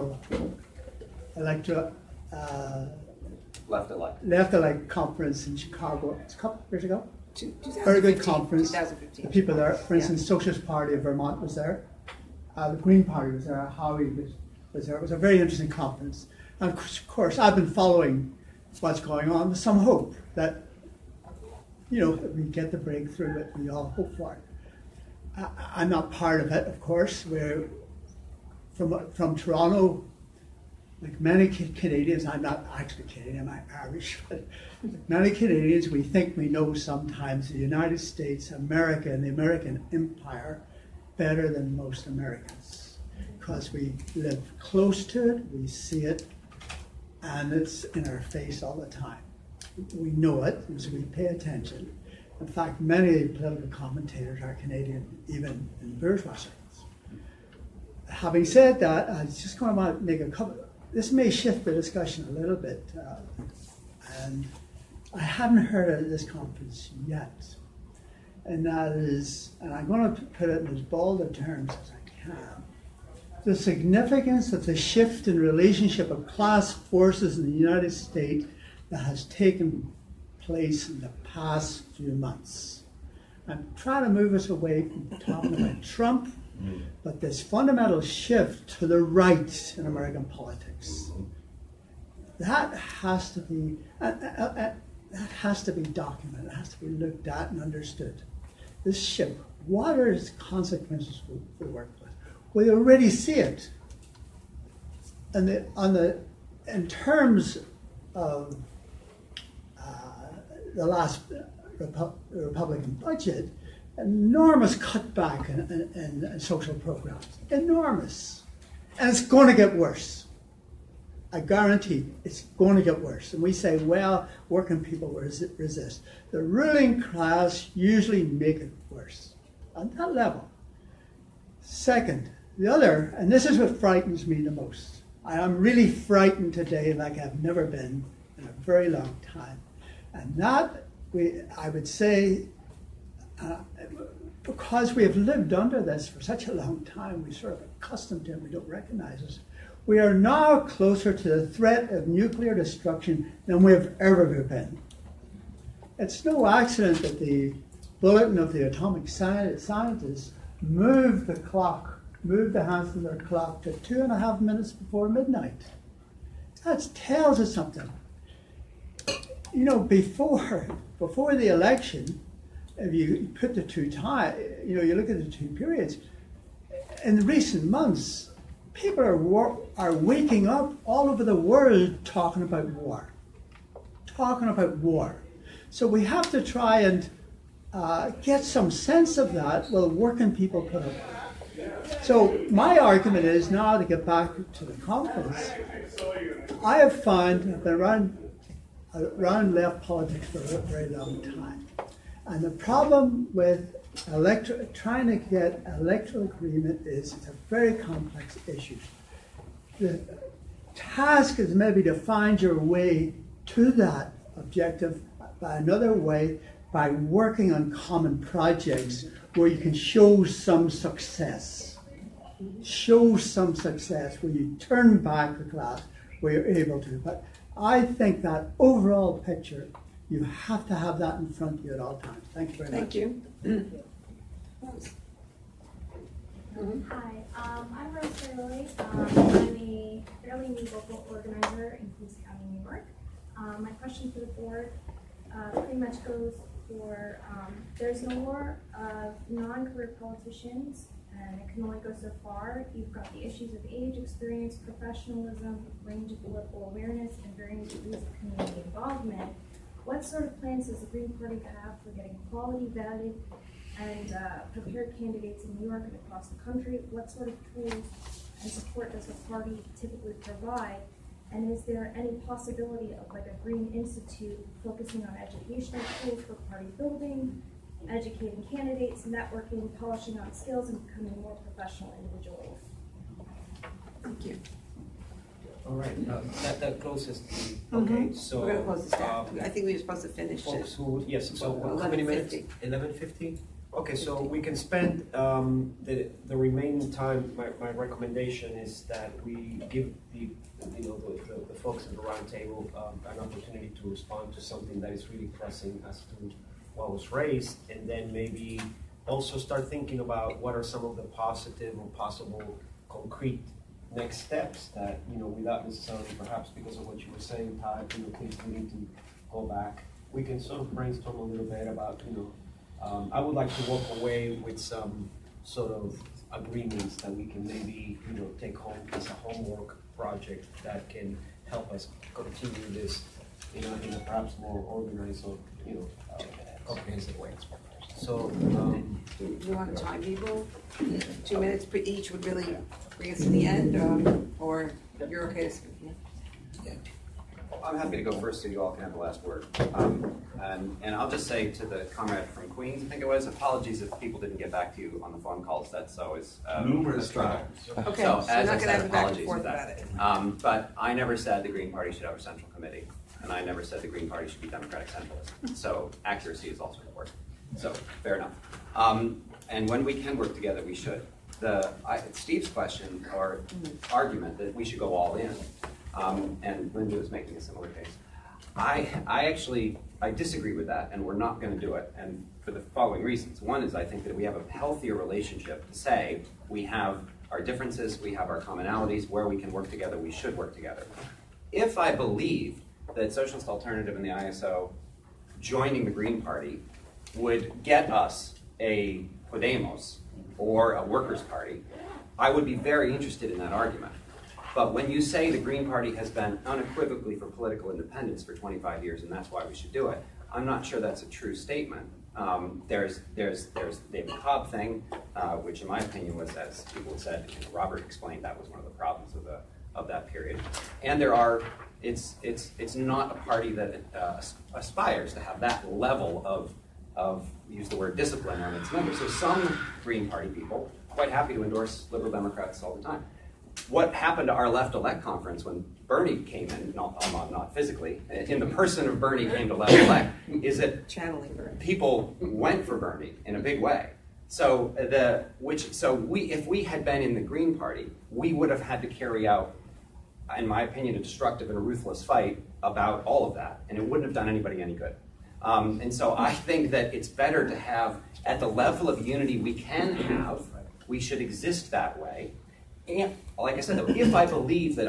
elect conference in Chicago. It's a couple years ago. Very good conference. 2015. The people there, for instance, Socialist Party of Vermont was there. The Green Party was there. Howie was there. It was a very interesting conference. And of course, I've been following what's going on with some hope that, we get the breakthrough that we all hope for. I'm not part of it, of course. We're from Toronto. Like many Canadians, I'm not actually Canadian, I'm Irish, but many Canadians, we think we know sometimes the United States, America, and the American empire better than most Americans. Because we live close to it, we see it, and it's in our face all the time. We know it, so we pay attention. In fact, many political commentators are Canadian, even in bourgeois circles. Having said that, I was just going to make a couple. This may shift the discussion a little bit, and I haven't heard of this conference yet. And that is, and I'm going to put it in as bold a terms as I can, the significance of the shift in relationship of class forces in the United States that has taken place in the past few months. I'm trying to move us away from talking about Trump, but this fundamental shift to the right in American politics, that has to be documented, it has to be looked at and understood. This shift, what are its consequences for the workplace? We already see it. And in terms of the last Republican budget, enormous cutback in social programs, enormous. And it's going to get worse. I guarantee it's going to get worse. And we say, well, working people resist. The ruling class usually make it worse on that level. Second, the other, and this is what frightens me the most. I am really frightened today like I've never been in a very long time. And that, I would say, because we have lived under this for such a long time, we're sort of accustomed to it, we don't recognize it. We are now closer to the threat of nuclear destruction than we have ever been. It's no accident that the bulletin of the atomic scientists moved the hands of their clock to 2.5 minutes before midnight. That tells us something. Before the election, if you put the two times, you look at the two periods, in recent months, people are waking up all over the world talking about war. So we have to try and get some sense of that while working people put up. So my argument is now, to get back to the conference, I have found, I've been around left politics for a very long time. And the problem with trying to get electoral agreement is it's a very complex issue. The task is maybe to find your way to that objective by another way, by working on common projects where you can show some success. Where you turn back the class, where you're able to. But I think that overall picture, you have to have that in front of you at all times. Thank you very much. Thank you. Hi, I'm Rose Fairley. I'm a fairly new local organizer in Queens County, New York. My question for the board pretty much goes for there's no more of non-career politicians, and it can only go so far. You've got the issues of age, experience, professionalism, range of political awareness, and varying degrees of community involvement. What sort of plans does the Green Party have for getting quality, vetted, and prepared candidates in New York and across the country? What sort of tools and support does the party typically provide? And is there any possibility of like a Green Institute focusing on educational tools for party building, educating candidates, networking, polishing on skills, and becoming more professional individuals? Thank you. All right, that closes the, okay, so. We're gonna close this down. I think we were supposed to finish Folks it. who, yes, so Well, how many minutes? 11:50. 11:50? Okay, so we can spend the remaining time, my recommendation is that we give the folks at the round table an opportunity to respond to something that is really pressing as to what was raised, and then maybe also start thinking about what are some of the positive or possible concrete next steps that, without necessarily perhaps because of what you were saying, Todd, please we need to go back. We can sort of brainstorm a little bit about, I would like to walk away with some sort of agreements that we can maybe, take home as a homework project that can help us continue this, in a perhaps more organized or, comprehensive way. So, You want to time people? 2 minutes per each would really bring us to the end, or you're okay to speak? I'm happy to go first so you all can have the last word. And I'll just say to the comrade from Queens, I think it was, apologies if people didn't get back to you on the phone calls. That's always Numerous times. Okay, so so as we're I not gonna said, have a back and apologies forth for that. about it. But I never said the Green Party should have a central committee, and I never said the Green Party should be Democratic centralist. So accuracy is also important. So fair enough. And when we can work together, we should. Steve's question or argument that we should go all in, and Linda was making a similar case. I disagree with that, and we're not going to do it, and for the following reasons. One is I think that we have a healthier relationship to say we have our differences, we have our commonalities, where we can work together, we should work together. If I believe that Socialist Alternative and the ISO joining the Green Party would get us a Podemos or a Workers' Party, I would be very interested in that argument. But when you say the Green Party has been unequivocally for political independence for 25 years and that's why we should do it, I'm not sure that's a true statement. There's the David Cobb thing, which in my opinion was, as people have said, Robert explained, that was one of the problems of that period. And it's not a party that aspires to have that level of use the word discipline on its members. So some Green Party people quite happy to endorse liberal Democrats all the time. What happened to our Left Elect conference when Bernie came in, not physically, in the person of Bernie came to Left Elect, is that people went for Bernie in a big way. So if we had been in the Green Party, we would have had to carry out, in my opinion, a destructive and a ruthless fight about all of that, and it wouldn't have done anybody any good. And so I think that it's better to have, at the level of unity we can have, we should exist that way. And like I said, though, if I believe that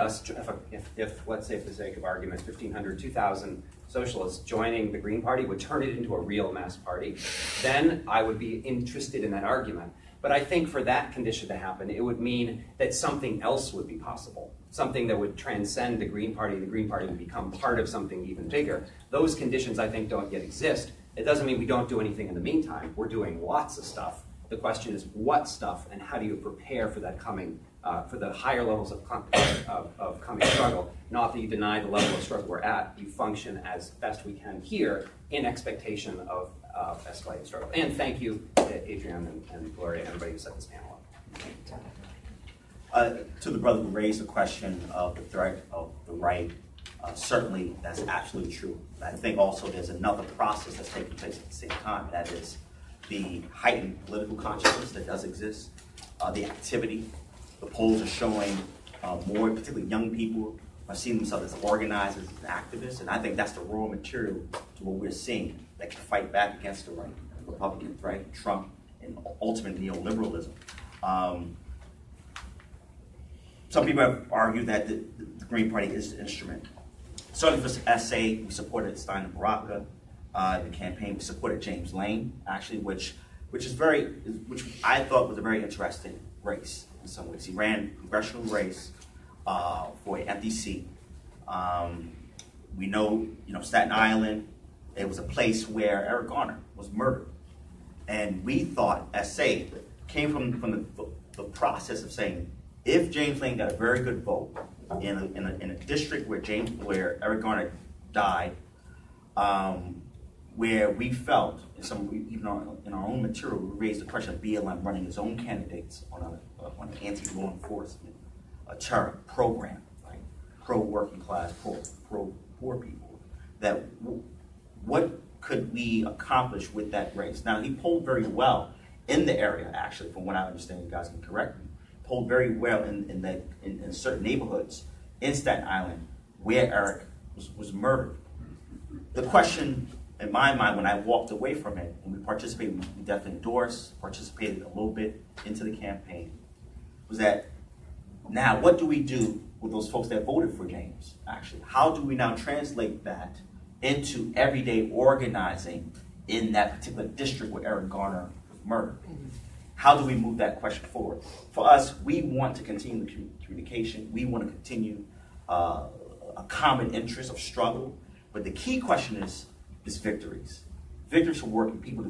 if let's say for the sake of argument, 1,500, 2,000 socialists joining the Green Party would turn it into a real mass party, then I would be interested in that argument. But I think for that condition to happen, it would mean that something else would be possible, something that would transcend the Green Party, and the Green Party would become part of something even bigger. Those conditions, I think, don't yet exist. It doesn't mean we don't do anything in the meantime. We're doing lots of stuff. The question is what stuff, and how do you prepare for that coming, for the higher levels of coming struggle? Not that you deny the level of struggle we're at. You function as best we can here in expectation of escalating struggle. And thank you, Adrienne and Gloria, and everybody who set this panel up. To the brother who raised the question of the threat of the right, certainly that's absolutely true. I think also there's another process that's taking place at the same time. That is the heightened political consciousness that does exist, the activity. The polls are showing more, particularly young people, are seeing themselves as organizers and activists, and I think that's the raw material to what we're seeing that can fight back against the right, Republicans, right, Trump, and ultimate neoliberalism. Some people have argued that the Green Party is the instrument. Certainly for SA, we supported Stein and Baraka. The campaign, we supported James Lane, actually, which I thought was a very interesting race in some ways. He ran a congressional race for an empty seat. We know, Staten Island, it was a place where Eric Garner was murdered. And we thought, SA, came from the process of saying, if James Lane got a very good vote in a district where Eric Garner died, where we felt, even in our own material, we raised the question of BLM running its own candidates on an anti-law enforcement, a terror program, right? pro-working class, pro-poor people, that what could we accomplish with that race? Now, he polled very well in the area, actually, from what I understand. You guys can correct me. Polled very well in certain neighborhoods in Staten Island where Eric was murdered. The question in my mind, when I walked away from it, and we participated, we definitely endorsed, participated a little bit into the campaign, was that now what do we do with those folks that voted for James, actually? How do we now translate that into everyday organizing in that particular district where Eric Garner was murdered? How do we move that question forward? For us, we want to continue the communication. We want to continue a common interest of struggle. But the key question is victories. Victories for working people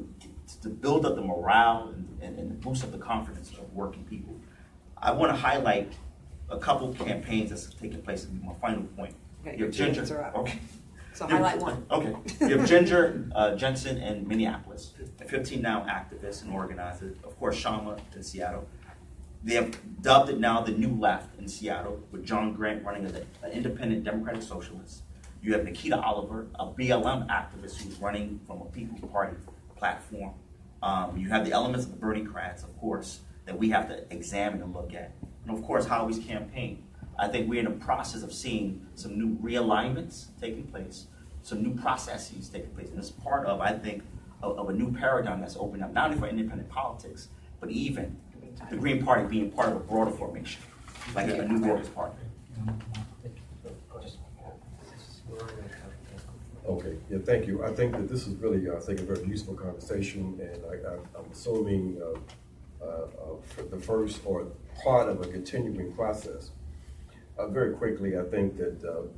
to build up the morale and boost up the confidence of working people. I want to highlight a couple of campaigns that's taking place. In my final point. Okay, you have Ginger. Okay. So highlight one. Okay. You have Ginger Jensen in Minneapolis, a 15 Now activist and organizer. Of course, Shama in Seattle. They have dubbed it now the New Left in Seattle, with John Grant running as an independent Democratic Socialist. You have Nikita Oliver, a BLM activist who's running from a People's Party platform. You have the elements of the Bernie-crats, of course, that we have to examine and look at. And of course, Howie's campaign. I think we're in the process of seeing some new realignments taking place, some new processes taking place. And it's part of, I think, of a new paradigm that's opening up, not only for independent politics, but even the Green Party being part of a broader formation, like a new Workers' Party. Okay, yeah, thank you. I think that this is really, I think, a very useful conversation, and I'm assuming the first or part of a continuing process. Very quickly, I think that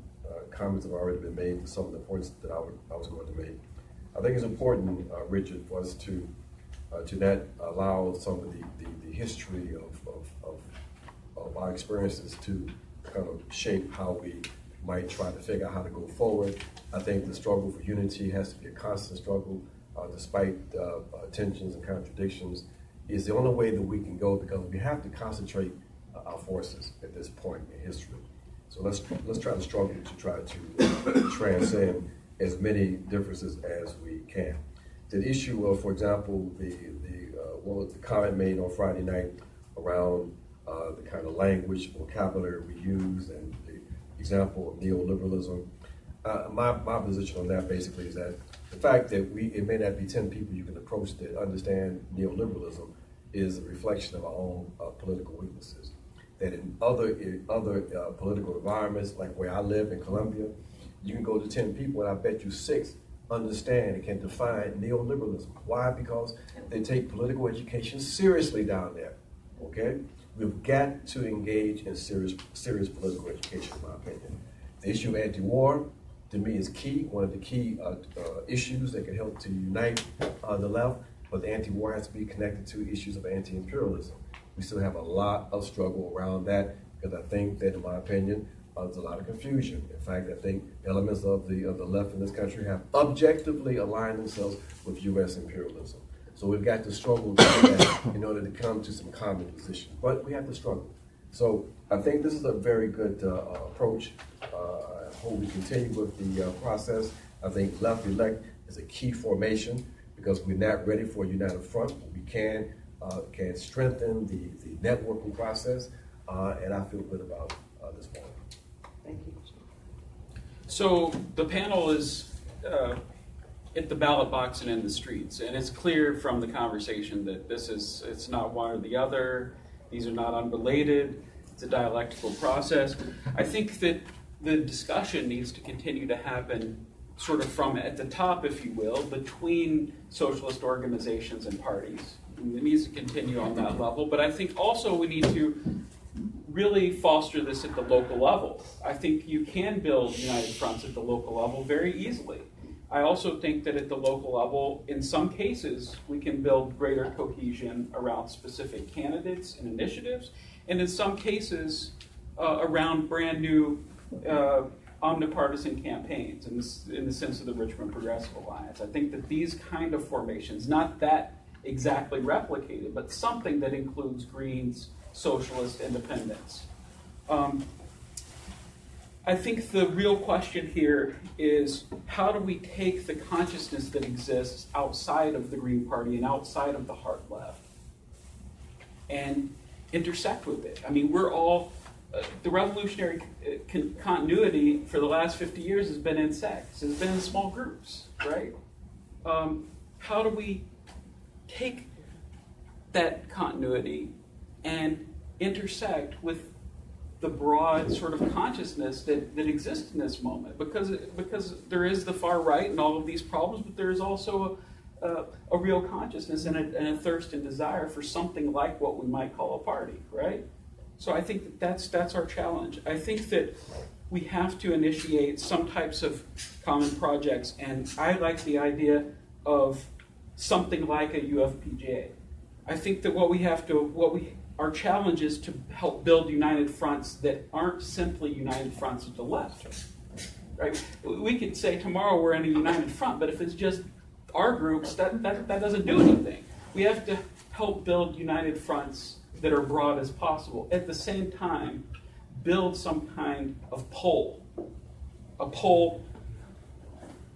comments have already been made to some of the points that I was going to make. I think it's important, Richard, for us to not allow some of the history of our experiences to kind of shape how we might try to figure out how to go forward. I think the struggle for unity has to be a constant struggle, despite tensions and contradictions. Is the only way that we can go, because we have to concentrate our forces at this point in history. So let's try to struggle to try to transcend as many differences as we can. The issue of, for example, the comment made on Friday night around the kind of language, vocabulary we use, and the example of neoliberalism. My position on that basically is that the fact that it may not be 10 people you can approach that understand neoliberalism is a reflection of our own political weaknesses. That in other political environments, like where I live in Columbia, you can go to 10 people and I bet you 6 understand and can define neoliberalism. Why? Because they take political education seriously down there, okay? We've got to engage in serious political education, in my opinion. The issue of anti-war, to me, is key, one of the key issues that can help to unite the left, but the anti-war has to be connected to issues of anti-imperialism. We still have a lot of struggle around that, because I think that, in my opinion, there's a lot of confusion. In fact, I think elements of the left in this country have objectively aligned themselves with U.S. imperialism. So we've got to struggle to do that in order to come to some common position. But we have to struggle. So I think this is a very good approach. I hope we continue with the process. I think left elect is a key formation, because we're not ready for a united front. But we can strengthen the networking process, and I feel good about this point. Thank you. So the panel is at the ballot box and in the streets, and it's clear from the conversation that it's not one or the other. These are not unrelated. It's a dialectical process. I think that the discussion needs to continue to happen sort of from at the top, if you will, between socialist organizations and parties. And it needs to continue on that level, but I think also we need to really foster this at the local level. I think you can build united fronts at the local level very easily. I also think that at the local level, in some cases, we can build greater cohesion around specific candidates and initiatives, and in some cases, around brand new omnipartisan campaigns, in the sense of the Richmond Progressive Alliance. I think that these kind of formations, not that exactly replicated, but something that includes Greens, socialist, independents. I think the real question here is how do we take the consciousness that exists outside of the Green Party and outside of the hard left and intersect with it? I mean, we're all, the revolutionary continuity for the last 50 years has been in sects, has been in small groups, right? How do we take that continuity and intersect with the broad sort of consciousness that exists in this moment? Because there is the far right and all of these problems, but there is also a real consciousness and a thirst and desire for something like what we might call a party, right? So I think that's our challenge. I think that we have to initiate some types of common projects, and I like the idea of something like a UFPJ. I think that our challenge is to help build united fronts that aren't simply united fronts at the left, right? We could say tomorrow we're in a united front, but if it's just our groups, that doesn't do anything. We have to help build united fronts that are broad as possible. At the same time, build some kind of pole, a pole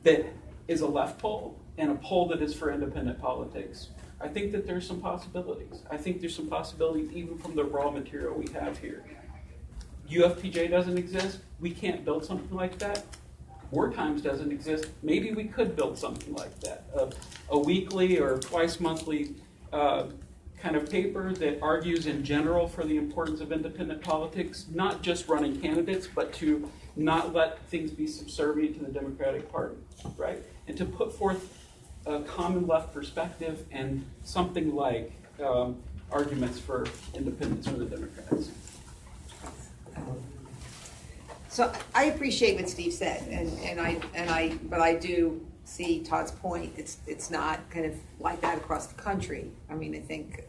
that is a left pole and a pole that is for independent politics. I think that there's some possibilities. I think there's some possibilities even from the raw material we have here. UFPJ doesn't exist. We can't build something like that. War Times doesn't exist. Maybe we could build something like that. A weekly or twice monthly kind of paper that argues in general for the importance of independent politics, not just running candidates, but to not let things be subservient to the Democratic Party, right? And to put forth a common left perspective and something like arguments for independence for the Democrats. So I appreciate what Steve said, but I do see Todd's point. It's not kind of like that across the country. I mean, I think,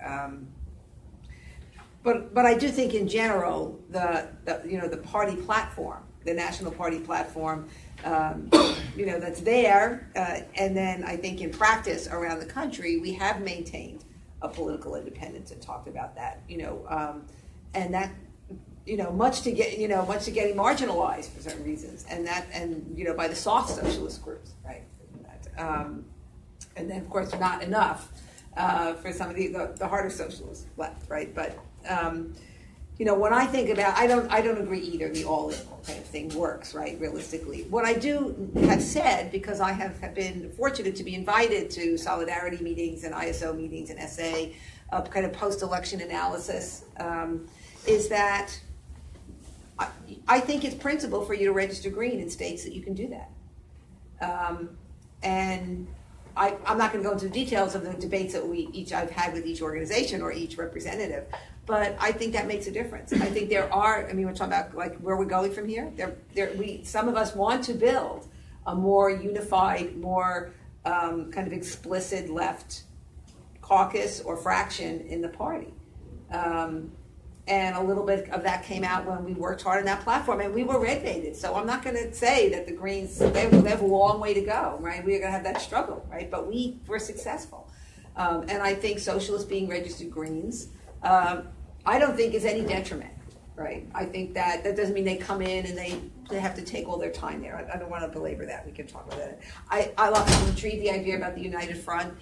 but I do think in general the party platform, the national party platform, that's there, and then I think in practice around the country we have maintained a political independence and talked about that, and that. Much to getting marginalized for certain reasons, and by the soft socialist groups, right? And then of course not enough for some of the harder socialist left, right? But when I think about, I don't agree either. The all-in kind of thing works, right? Realistically, what I do have said, because I have been fortunate to be invited to Solidarity meetings and ISO meetings and SA, kind of post-election analysis, is that. I think it's principle for you to register green in states that you can do that. And I'm not going to go into the details of the debates that I've had with each organization or each representative, but I think that makes a difference. I think we're talking about like where we're going from here. Some of us want to build a more unified, more kind of explicit left caucus or fraction in the party. And a little bit of that came out when we worked hard on that platform, and we were red-baited. So I'm not going to say that the Greens, they have a long way to go, right? We're going to have that struggle, right? But we were successful. And I think socialists being registered Greens, I don't think is any detriment, right? I think that doesn't mean they come in and they have to take all their time there. I don't want to belabor that. We can talk about that. I'm intrigued the idea about the United Front.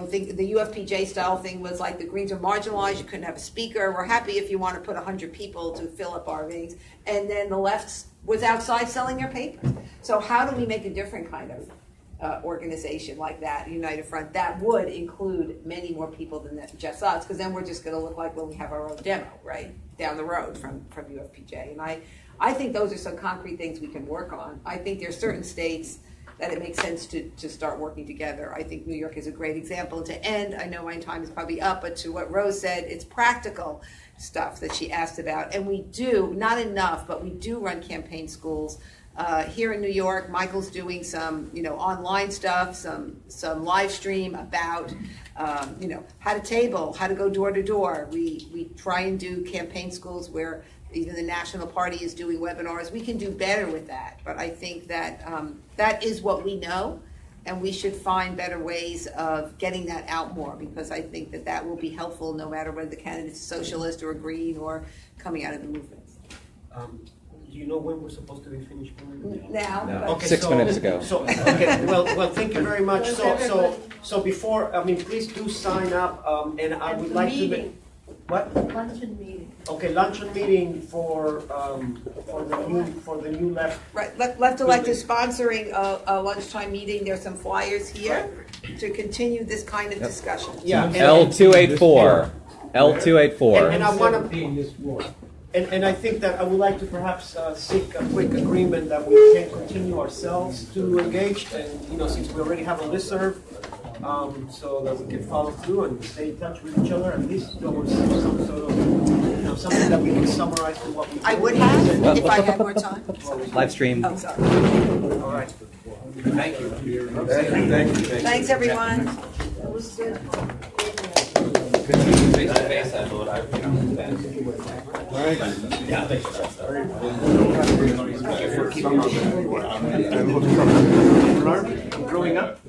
Think the UFPJ style thing was like the Greens are marginalized. You couldn't have a speaker. We're happy if you want to put 100 people to fill up our meetings. And then the left was outside selling their papers. So how do we make a different kind of organization like that, United Front, that would include many more people than just us? Because then we're just going to look like when we have our own demo, right, down the road from UFPJ. And I think those are some concrete things we can work on. I think there's certain states that it makes sense to start working together. I think New York is a great example. To end, I know my time is probably up, but to what Rose said, it's practical stuff that she asked about. And we do, not enough, but we do run campaign schools. Here in New York, Michael's doing some, online stuff, some live stream about, how to table, how to go door to door. We try and do campaign schools where even the National Party is doing webinars. We can do better with that, but I think that that is what we know, and we should find better ways of getting that out more, because I think that will be helpful no matter whether the candidate's a socialist or a green or coming out of the movement. do you know when we're supposed to be finished? Now. Okay, 6 minutes ago. So, okay, well, thank you very much. So before, I mean, please do sign up, and I would like to. What? Luncheon meeting. Okay, luncheon meeting for the new left. Right, Left Elect is sponsoring a lunchtime meeting. There's some flyers here to continue this kind of discussion. Yeah. L284. L284. And I want to. And I think that I would like to perhaps seek a quick agreement that we can continue ourselves to engage, and since we already have a listserv, so that we can follow through and stay in touch with each other, at least towards some sort of something that we can summarize to what we. I would have if I had more time. Live stream. Oh, sorry. All right. Thank you. Thanks, everyone. That was good. Face to face, I thought Growing up.